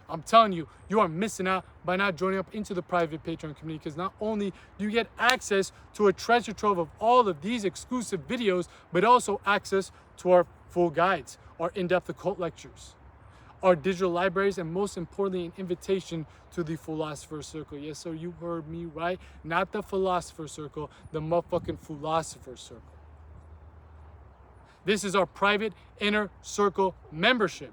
I'm telling you, you are missing out by not joining up into the private Patreon community, because not only do you get access to a treasure trove of all of these exclusive videos, but also access to our full guides, our in-depth occult lectures, our digital libraries, and most importantly, an invitation to the Philosopher's Circle. Yes, sir, you heard me right. Not the Philosopher's Circle, the motherfucking Philosopher's Circle. This is our private inner circle membership,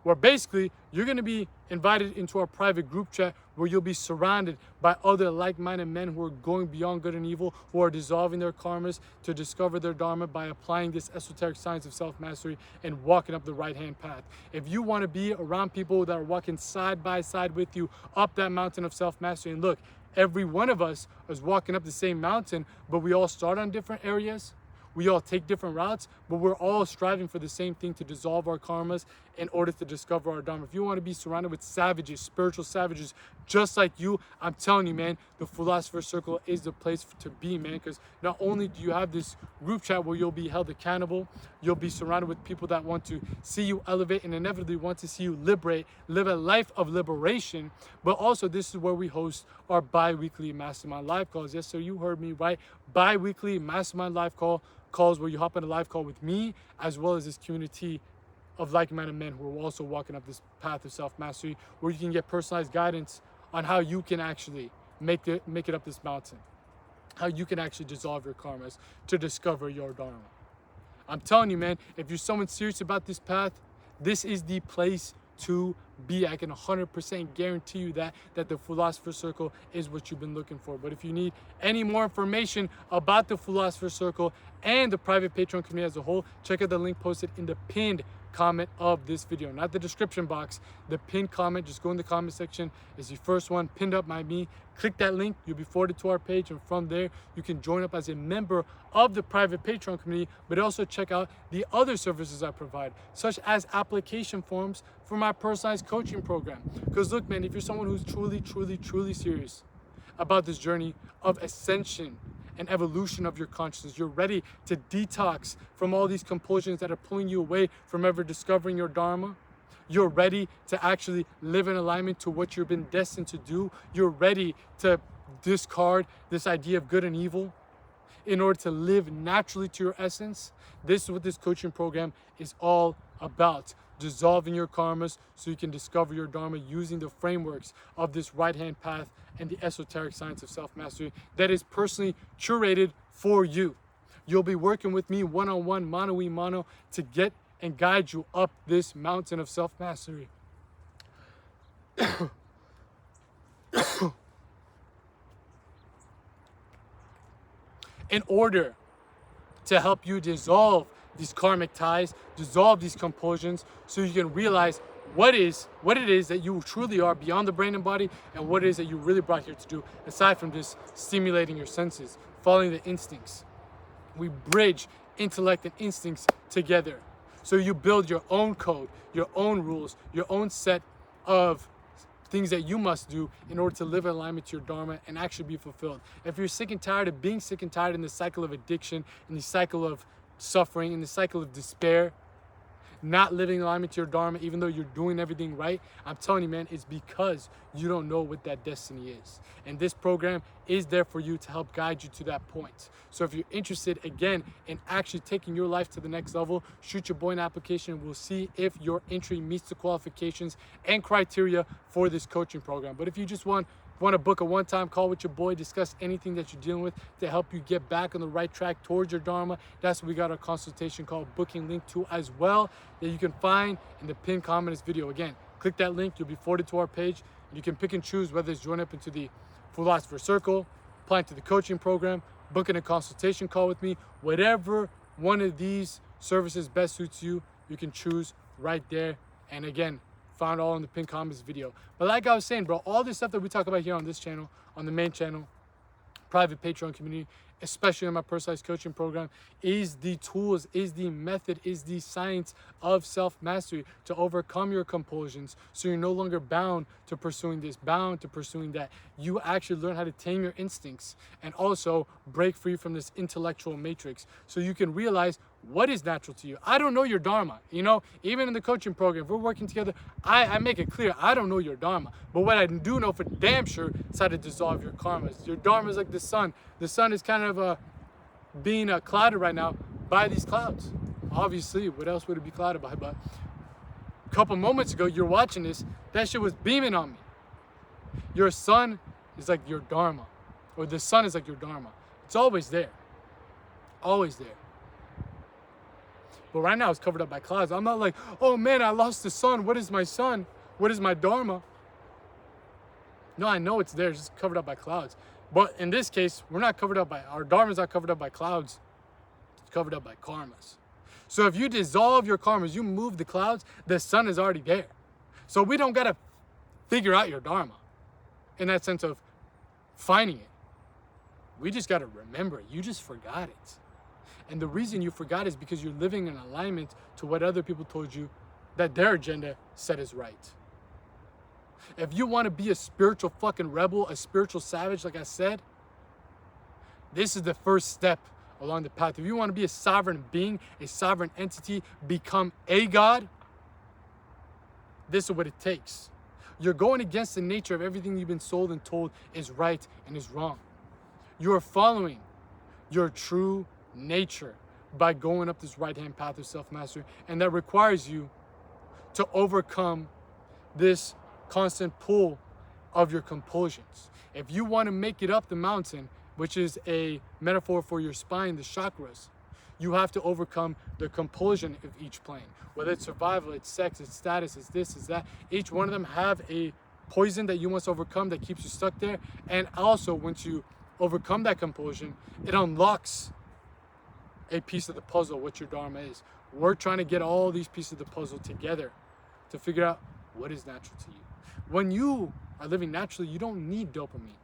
where basically you're going to be invited into our private group chat where you'll be surrounded by other like-minded men who are going beyond good and evil, who are dissolving their karmas to discover their dharma by applying this esoteric science of self-mastery and walking up the right-hand path. If you want to be around people that are walking side by side with you up that mountain of self-mastery, and look, every one of us is walking up the same mountain, but we all start on different areas. We all take different routes, but we're all striving for the same thing, to dissolve our karmas in order to discover our dharma. If you want to be surrounded with savages, spiritual savages, just like you, I'm telling you, man, the Philosopher's Circle is the place to be, man, because not only do you have this group chat where you'll be held accountable, you'll be surrounded with people that want to see you elevate and inevitably want to see you liberate, live a life of liberation, but also this is where we host our bi-weekly mastermind live calls. Yes, sir, you heard me right. Bi-weekly mastermind live calls where you hop on a live call with me, as well as this community of like-minded men who are also walking up this path of self-mastery, where you can get personalized guidance on how you can actually make it up this mountain, how you can actually dissolve your karmas to discover your dharma. I'm telling you, man, if you're someone serious about this path, this is the place to be. I can 100% guarantee you that the Philosopher's Circle is what you've been looking for. But if you need any more information about the Philosopher's Circle and the private Patreon community as a whole, check out the link posted in the pinned comment of this video, not the description box, the pinned comment. Just go in the comment section. It's the first one pinned up by me. Click that link, you'll be forwarded to our page, and from there you can join up as a member of the private Patreon community, but also check out the other services I provide, such as application forms for my personalized coaching program. Because look, man, if you're someone who's truly serious about this journey of ascension and evolution of your consciousness, you're ready to detox from all these compulsions that are pulling you away from ever discovering your dharma, you're ready to actually live in alignment to what you've been destined to do, you're ready to discard this idea of good and evil in order to live naturally to your essence, this is what this coaching program is all about. Dissolving your karmas so you can discover your dharma using the frameworks of this right-hand path and the esoteric science of self-mastery that is personally curated for you. You'll be working with me one-on-one, mano-y-mano, to get and guide you up this mountain of self-mastery. In order to help you dissolve these karmic ties, dissolve these compulsions, so you can realize what it is that you truly are beyond the brain and body, and what it is that you really brought here to do, aside from just stimulating your senses, following the instincts. We bridge intellect and instincts together. So you build your own code, your own rules, your own set of things that you must do in order to live in alignment to your dharma and actually be fulfilled. If you're sick and tired of being sick and tired in the cycle of addiction, in the cycle of suffering, in the cycle of despair, not living in alignment to your dharma, even though you're doing everything right, I'm telling you, man, it's because you don't know what that destiny is. And this program is there for you to help guide you to that point. So if you're interested, again, in actually taking your life to the next level, shoot your boy an application. We'll see if your entry meets the qualifications and criteria for this coaching program. But if you just want to book a one-time call with your boy, discuss anything that you're dealing with to help you get back on the right track towards your dharma, that's what we got our consultation call booking link to as well, that you can find in the pinned comment of this video. Again, click that link, you'll be forwarded to our page, and you can pick and choose whether it's joining up into the Philosopher's Circle, applying to the coaching program, booking a consultation call with me. Whatever one of these services best suits you, you can choose right there. And again, found all in the pinned comments video. But like I was saying, bro, all this stuff that we talk about here on this channel, on the main channel, private Patreon community, especially in my personalized coaching program, is the tools, is the method, is the science of self-mastery to overcome your compulsions, so you're no longer bound to pursuing this, bound to pursuing that. You actually learn how to tame your instincts and also break free from this intellectual matrix, so you can realize what is natural to you. I don't know your dharma, you know, even in the coaching program, if we're working together, I make it clear, I don't know your dharma. But what I do know for damn sure is how to dissolve your karmas. Your dharma is like the sun. The sun is kind of being clouded right now by these clouds. Obviously, what else would it be clouded by? But a couple moments ago, you're watching this, that shit was beaming on me. Your sun is like your dharma, or the sun is like your dharma. It's always there, always there. But right now it's covered up by clouds. I'm not like, oh man, I lost the sun. What is my sun? What is my dharma? No, I know it's there, it's just covered up by clouds. But in this case, we're not covered up by, our dharma's not covered up by clouds. It's covered up by karmas. So if you dissolve your karmas, you move the clouds, the sun is already there. So we don't gotta figure out your dharma in that sense of finding it. We just gotta remember it. You just forgot it. And the reason you forgot is because you're living in alignment to what other people told you that their agenda said is right. If you want to be a spiritual fucking rebel, a spiritual savage, like I said, this is the first step along the path. If you want to be a sovereign being, a sovereign entity, become a god, this is what it takes. You're going against the nature of everything you've been sold and told is right and is wrong. You are following your true nature by going up this right-hand path of self-mastery, and that requires you to overcome this constant pull of your compulsions. If you want to make it up the mountain, which is a metaphor for your spine, the chakras, you have to overcome the compulsion of each plane. Whether it's survival, it's sex, it's status, it's this, it's that. Each one of them have a poison that you must overcome that keeps you stuck there. And also, once you overcome that compulsion, it unlocks a piece of the puzzle, what your dharma is. We're trying to get all these pieces of the puzzle together to figure out what is natural to you. When you are living naturally, you don't need dopamine.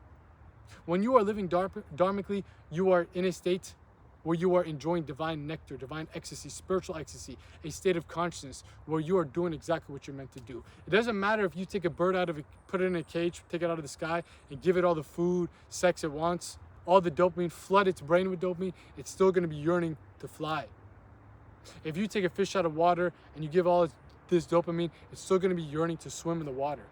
When you are living dharmically, you are in a state where you are enjoying divine nectar, divine ecstasy, spiritual ecstasy, a state of consciousness where you are doing exactly what you're meant to do. It doesn't matter if you take a bird out of it, put it in a cage, take it out of the sky, and give it all the food, sex it wants, all the dopamine, flood its brain with dopamine, it's still going to be yearning to fly. If you take a fish out of water and you give all this dopamine, it's still going to be yearning to swim in the water.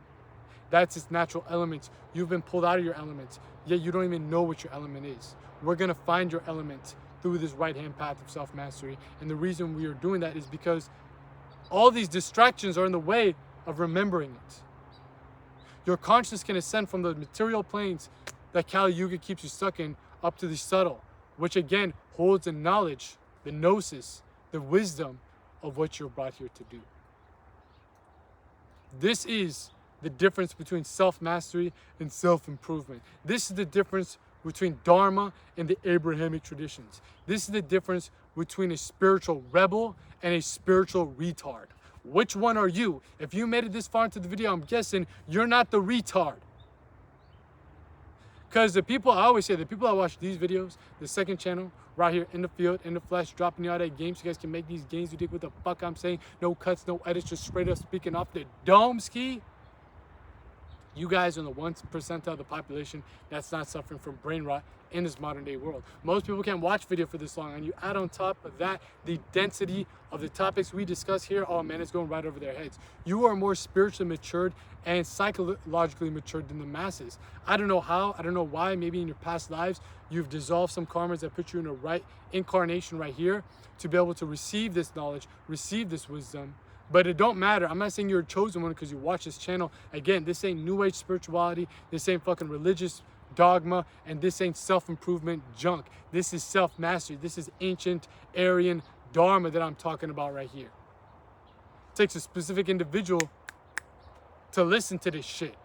That's its natural elements. You've been pulled out of your elements, yet you don't even know what your element is. We're going to find your element through this right-hand path of self-mastery. And the reason we are doing that is because all these distractions are in the way of remembering it. Your consciousness can ascend from the material planes that Kali Yuga keeps you stuck in up to the subtle, which again holds the knowledge, the gnosis, the wisdom of what you're brought here to do. This is the difference between self-mastery and self-improvement. This is the difference between Dharma and the Abrahamic traditions. This is the difference between a spiritual rebel and a spiritual retard. Which one are you? If you made it this far into the video, I'm guessing you're not the retard. Because the people, I always say, the people that watch these videos, the second channel, right here in the field, in the flesh, dropping you out at games, so you guys can make these games. You dig what the fuck I'm saying? No cuts, no edits, just straight up speaking off the dome ski. You guys are in the 1% of the population that's not suffering from brain rot in this modern day world. Most people can't watch video for this long, and you add on top of that the density of the topics we discuss here, oh man, it's going right over their heads. You are more spiritually matured and psychologically matured than the masses. I don't know how, I don't know why, maybe in your past lives, you've dissolved some karmas that put you in a right incarnation right here to be able to receive this knowledge, receive this wisdom. But it don't matter. I'm not saying you're a chosen one because you watch this channel. Again, this ain't new age spirituality. This ain't fucking religious dogma. And this ain't self-improvement junk. This is self-mastery. This is ancient Aryan Dharma that I'm talking about right here. It takes a specific individual to listen to this shit.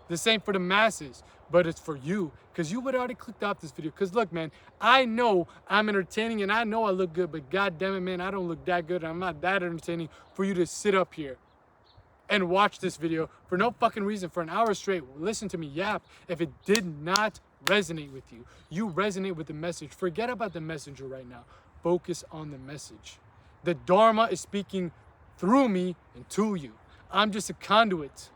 This ain't for the masses, but it's for you, because you would already clicked off this video. Because look, man, I know I'm entertaining and I know I look good, but god damn it, man, I don't look that good. I'm not that entertaining for you to sit up here and watch this video for no fucking reason for an hour straight. Listen to me yap. If it did not resonate with you, you resonate with the message. Forget about the messenger right now. Focus on the message. The Dharma is speaking through me and to you. I'm just a conduit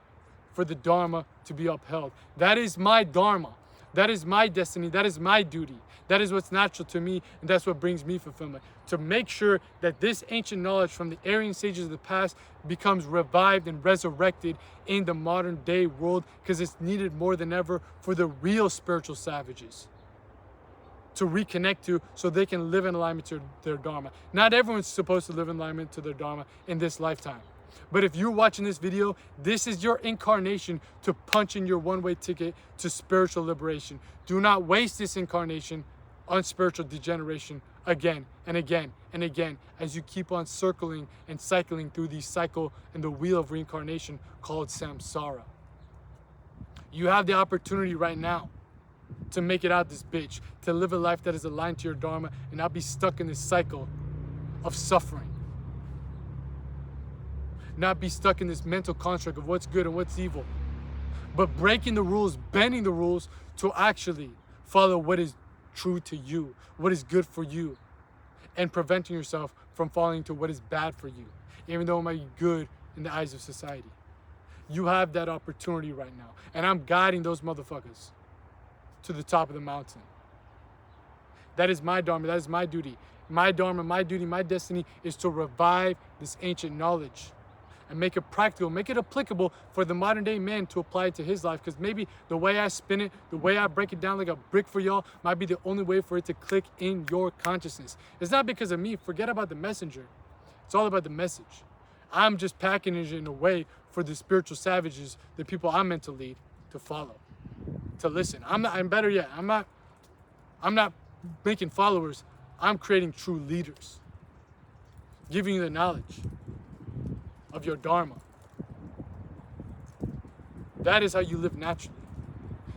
for the Dharma to be upheld. That is my Dharma. That is my destiny. That is my duty. That is what's natural to me, and that's what brings me fulfillment. To make sure that this ancient knowledge from the Aryan sages of the past becomes revived and resurrected in the modern day world, because it's needed more than ever for the real spiritual savages to reconnect to, so they can live in alignment to their Dharma. Not everyone's supposed to live in alignment to their Dharma in this lifetime. But if you're watching this video, this is your incarnation to punch in your one-way ticket to spiritual liberation. Do not waste this incarnation on spiritual degeneration again and again and again as you keep on circling and cycling through the cycle and the wheel of reincarnation called samsara. You have the opportunity right now to make it out this bitch, to live a life that is aligned to your Dharma and not be stuck in this cycle of suffering. Not be stuck in this mental construct of what's good and what's evil. But breaking the rules, bending the rules to actually follow what is true to you, what is good for you, and preventing yourself from falling to what is bad for you, even though it might be good in the eyes of society. You have that opportunity right now. And I'm guiding those motherfuckers to the top of the mountain. That is my Dharma, that is my duty. My Dharma, my duty, my destiny is to revive this ancient knowledge and make it practical, make it applicable for the modern day man to apply it to his life. Because maybe the way I spin it, the way I break it down like a brick for y'all might be the only way for it to click in your consciousness. It's not because of me. Forget about the messenger. It's all about the message. I'm just packaging it in a way for the spiritual savages, the people I'm meant to lead, to follow, to listen. I'm better yet, I'm not making followers. I'm creating true leaders, giving you the knowledge of your Dharma. That is how you live naturally.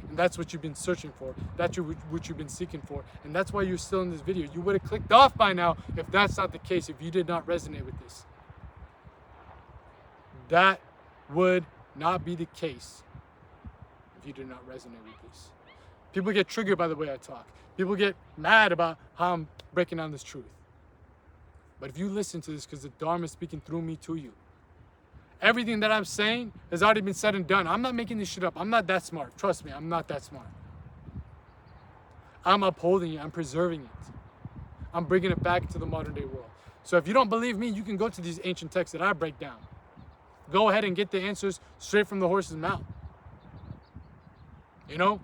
And that's what you've been searching for. That's what you've been seeking for. And that's why you're still in this video. You would have clicked off by now if that's not the case, if you did not resonate with this. That would not be the case if you did not resonate with this. People get triggered by the way I talk. People get mad about how I'm breaking down this truth. But if you listen to this because the Dharma is speaking through me to you, everything that I'm saying has already been said and done. I'm not making this shit up. I'm not that smart. Trust me, I'm not that smart. I'm upholding it. I'm preserving it. I'm bringing it back to the modern day world. So if you don't believe me, you can go to these ancient texts that I break down. Go ahead and get the answers straight from the horse's mouth. You know?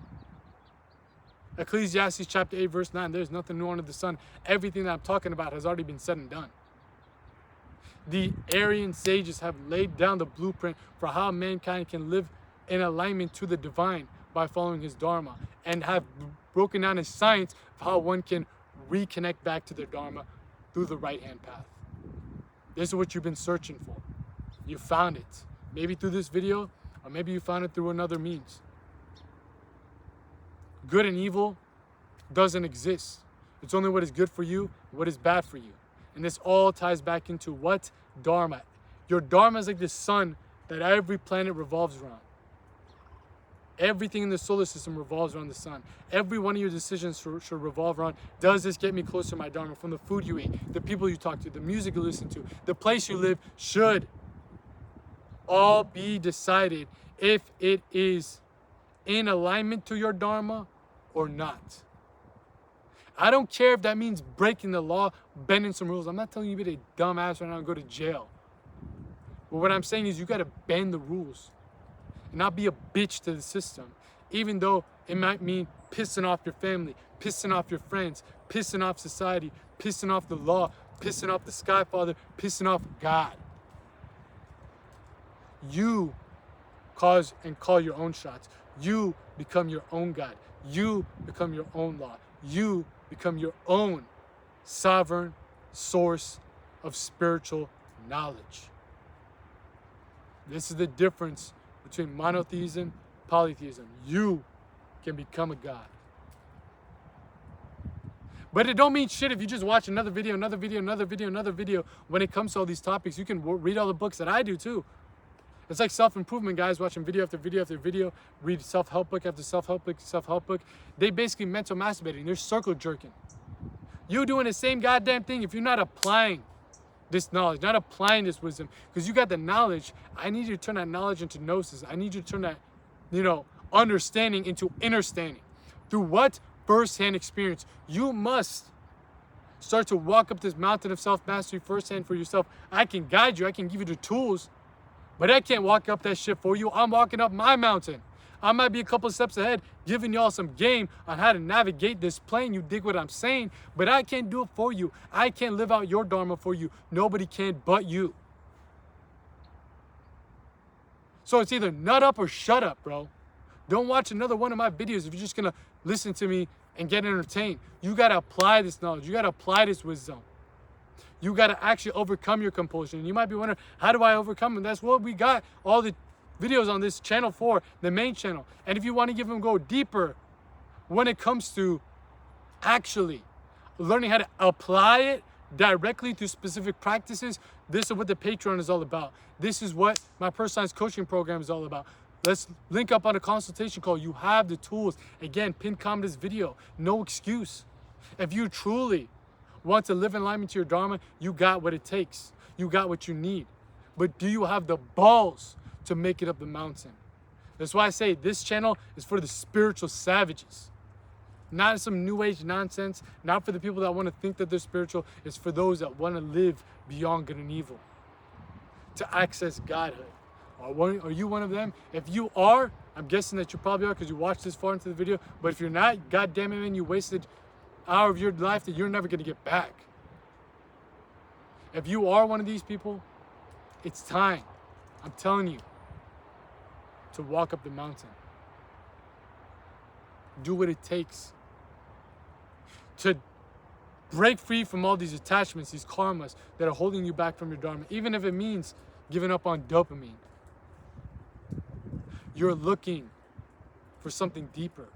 Ecclesiastes chapter 8, verse 9, there's nothing new under the sun. Everything that I'm talking about has already been said and done. The Aryan sages have laid down the blueprint for how mankind can live in alignment to the divine by following his Dharma, and have broken down a science of how one can reconnect back to their Dharma through the right-hand path. This is what you've been searching for. You found it. Maybe through this video, or maybe you found it through another means. Good and evil doesn't exist. It's only what is good for you, what is bad for you. And this all ties back into what? Dharma. Your Dharma is like the sun that every planet revolves around. Everything in the solar system revolves around the sun. Every one of your decisions should revolve around, does this get me closer to my Dharma? From the food you eat, the people you talk to, the music you listen to, the place you live should all be decided if it is in alignment to your Dharma or not. I don't care if that means breaking the law, bending some rules. I'm not telling you to be a dumbass right now and go to jail. But what I'm saying is you got to bend the rules and not be a bitch to the system, even though it might mean pissing off your family, pissing off your friends, pissing off society, pissing off the law, pissing off the Sky Father, pissing off God. You cause and call your own shots. You become your own God. You become your own law. You become your own sovereign source of spiritual knowledge. This is the difference between monotheism, polytheism. You can become a God. But it don't mean shit if you just watch another video, another video, another video, another video. When it comes to all these topics, you can read all the books that I do too. It's like self-improvement guys watching video after video after video, read self-help book after self-help book, self-help book. They basically mental masturbating. They're circle jerking. You doing the same goddamn thing if you're not applying this knowledge, not applying this wisdom. Because you got the knowledge. I need you to turn that knowledge into gnosis. I need you to turn that, understanding into understanding. Through what? First-hand experience. You must start to walk up this mountain of self-mastery firsthand for yourself. I can guide you. I can give you the tools. But I can't walk up that shit for you. I'm walking up my mountain. I might be a couple steps ahead, giving y'all some game on how to navigate this plane. You dig what I'm saying? But I can't do it for you. I can't live out your Dharma for you. Nobody can but you. So it's either nut up or shut up, bro. Don't watch another one of my videos if you're just going to listen to me and get entertained. You got to apply this knowledge. You got to apply this wisdom. You got to actually overcome your compulsion. And you might be wondering, how do I overcome it? That's what we got all the videos on this channel 4, the main channel. And if you want to even go deeper when it comes to actually learning how to apply it directly to specific practices, this is what the Patreon is all about. This is what my personalized coaching program is all about. Let's link up on a consultation call. You have the tools. Again, pin comment this video. No excuse. If you truly want to live in alignment to your Dharma, you got what it takes. You got what you need. But do you have the balls to make it up the mountain? That's why I say this channel is for the spiritual savages. Not some new age nonsense, not for the people that want to think that they're spiritual. It's for those that want to live beyond good and evil, to access Godhood. Are you one of them? If you are, I'm guessing that you probably are because you watched this far into the video. But if you're not, God damn it, man, you wasted an hour of your life that you're never going to get back. If you are one of these people, it's time, I'm telling you, to walk up the mountain. Do what it takes to break free from all these attachments, these karmas that are holding you back from your Dharma, even if it means giving up on dopamine. You're looking for something deeper,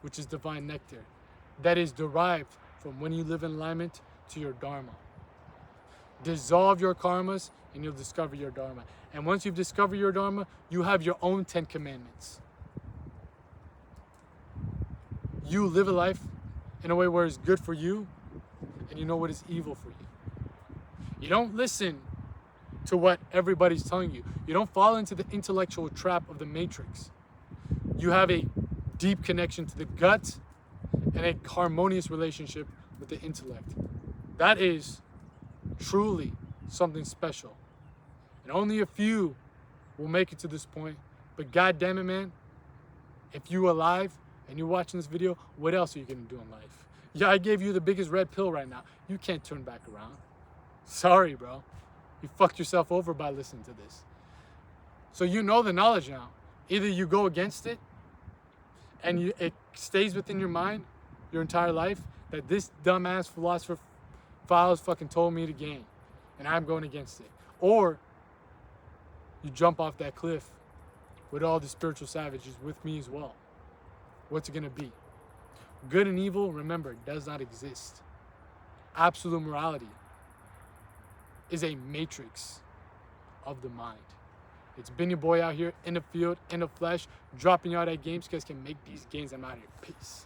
which is divine nectar, that is derived from when you live in alignment to your Dharma. Dissolve your karmas and you'll discover your Dharma. And once you've discovered your Dharma, you have your own 10 commandments. You live a life in a way where it's good for you and you know what is evil for you. You don't listen to what everybody's telling you. You don't fall into the intellectual trap of the matrix. You have a deep connection to the gut and a harmonious relationship with the intellect. That is truly something special. And only a few will make it to this point. But God damn it, man, if you're alive and you're watching this video, what else are you gonna do in life? Yeah, I gave you the biggest red pill right now. You can't turn back around. Sorry, bro. You fucked yourself over by listening to this. So you know the knowledge now. Either you go against it and it stays within your mind your entire life that this dumbass philosopher Files fucking told me to gain and I'm going against it. Or you jump off that cliff with all the spiritual savages with me as well. What's it gonna be? Good and evil, remember, does not exist. Absolute morality is a matrix of the mind. It's been your boy out here in the field, in the flesh, dropping you out at games. You guys can make these gains. I'm out here. Peace.